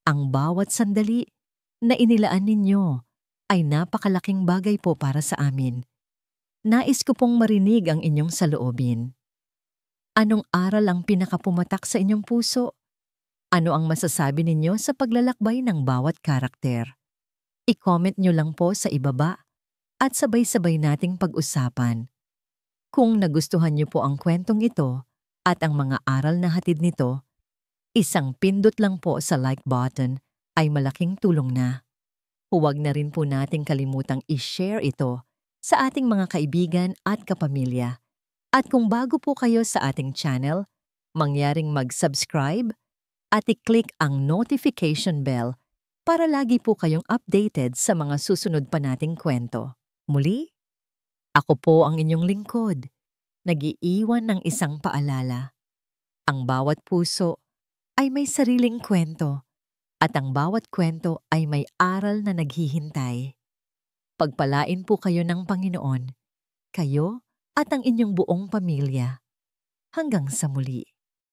Ang bawat sandali na inilaan ninyo ay napakalaking bagay po para sa amin. Nais ko pong marinig ang inyong saloobin. Anong aral ang pinakapumatak sa inyong puso? Ano ang masasabi ninyo sa paglalakbay ng bawat karakter? I-comment nyo lang po sa ibaba at sabay-sabay nating pag-usapan. Kung nagustuhan niyo po ang kwentong ito at ang mga aral na hatid nito, isang pindot lang po sa like button ay malaking tulong na. Huwag na rin po nating kalimutang i-share ito sa ating mga kaibigan at kapamilya. At kung bago po kayo sa ating channel, mangyaring mag-subscribe at i-click ang notification bell para lagi po kayong updated sa mga susunod pa nating kwento. Muli, ako po ang inyong lingkod, nag-iiwan ng isang paalala. Ang bawat puso ay may sariling kwento at ang bawat kwento ay may aral na naghihintay. Pagpalain po kayo ng Panginoon, kayo at ang inyong buong pamilya. Hanggang sa muli.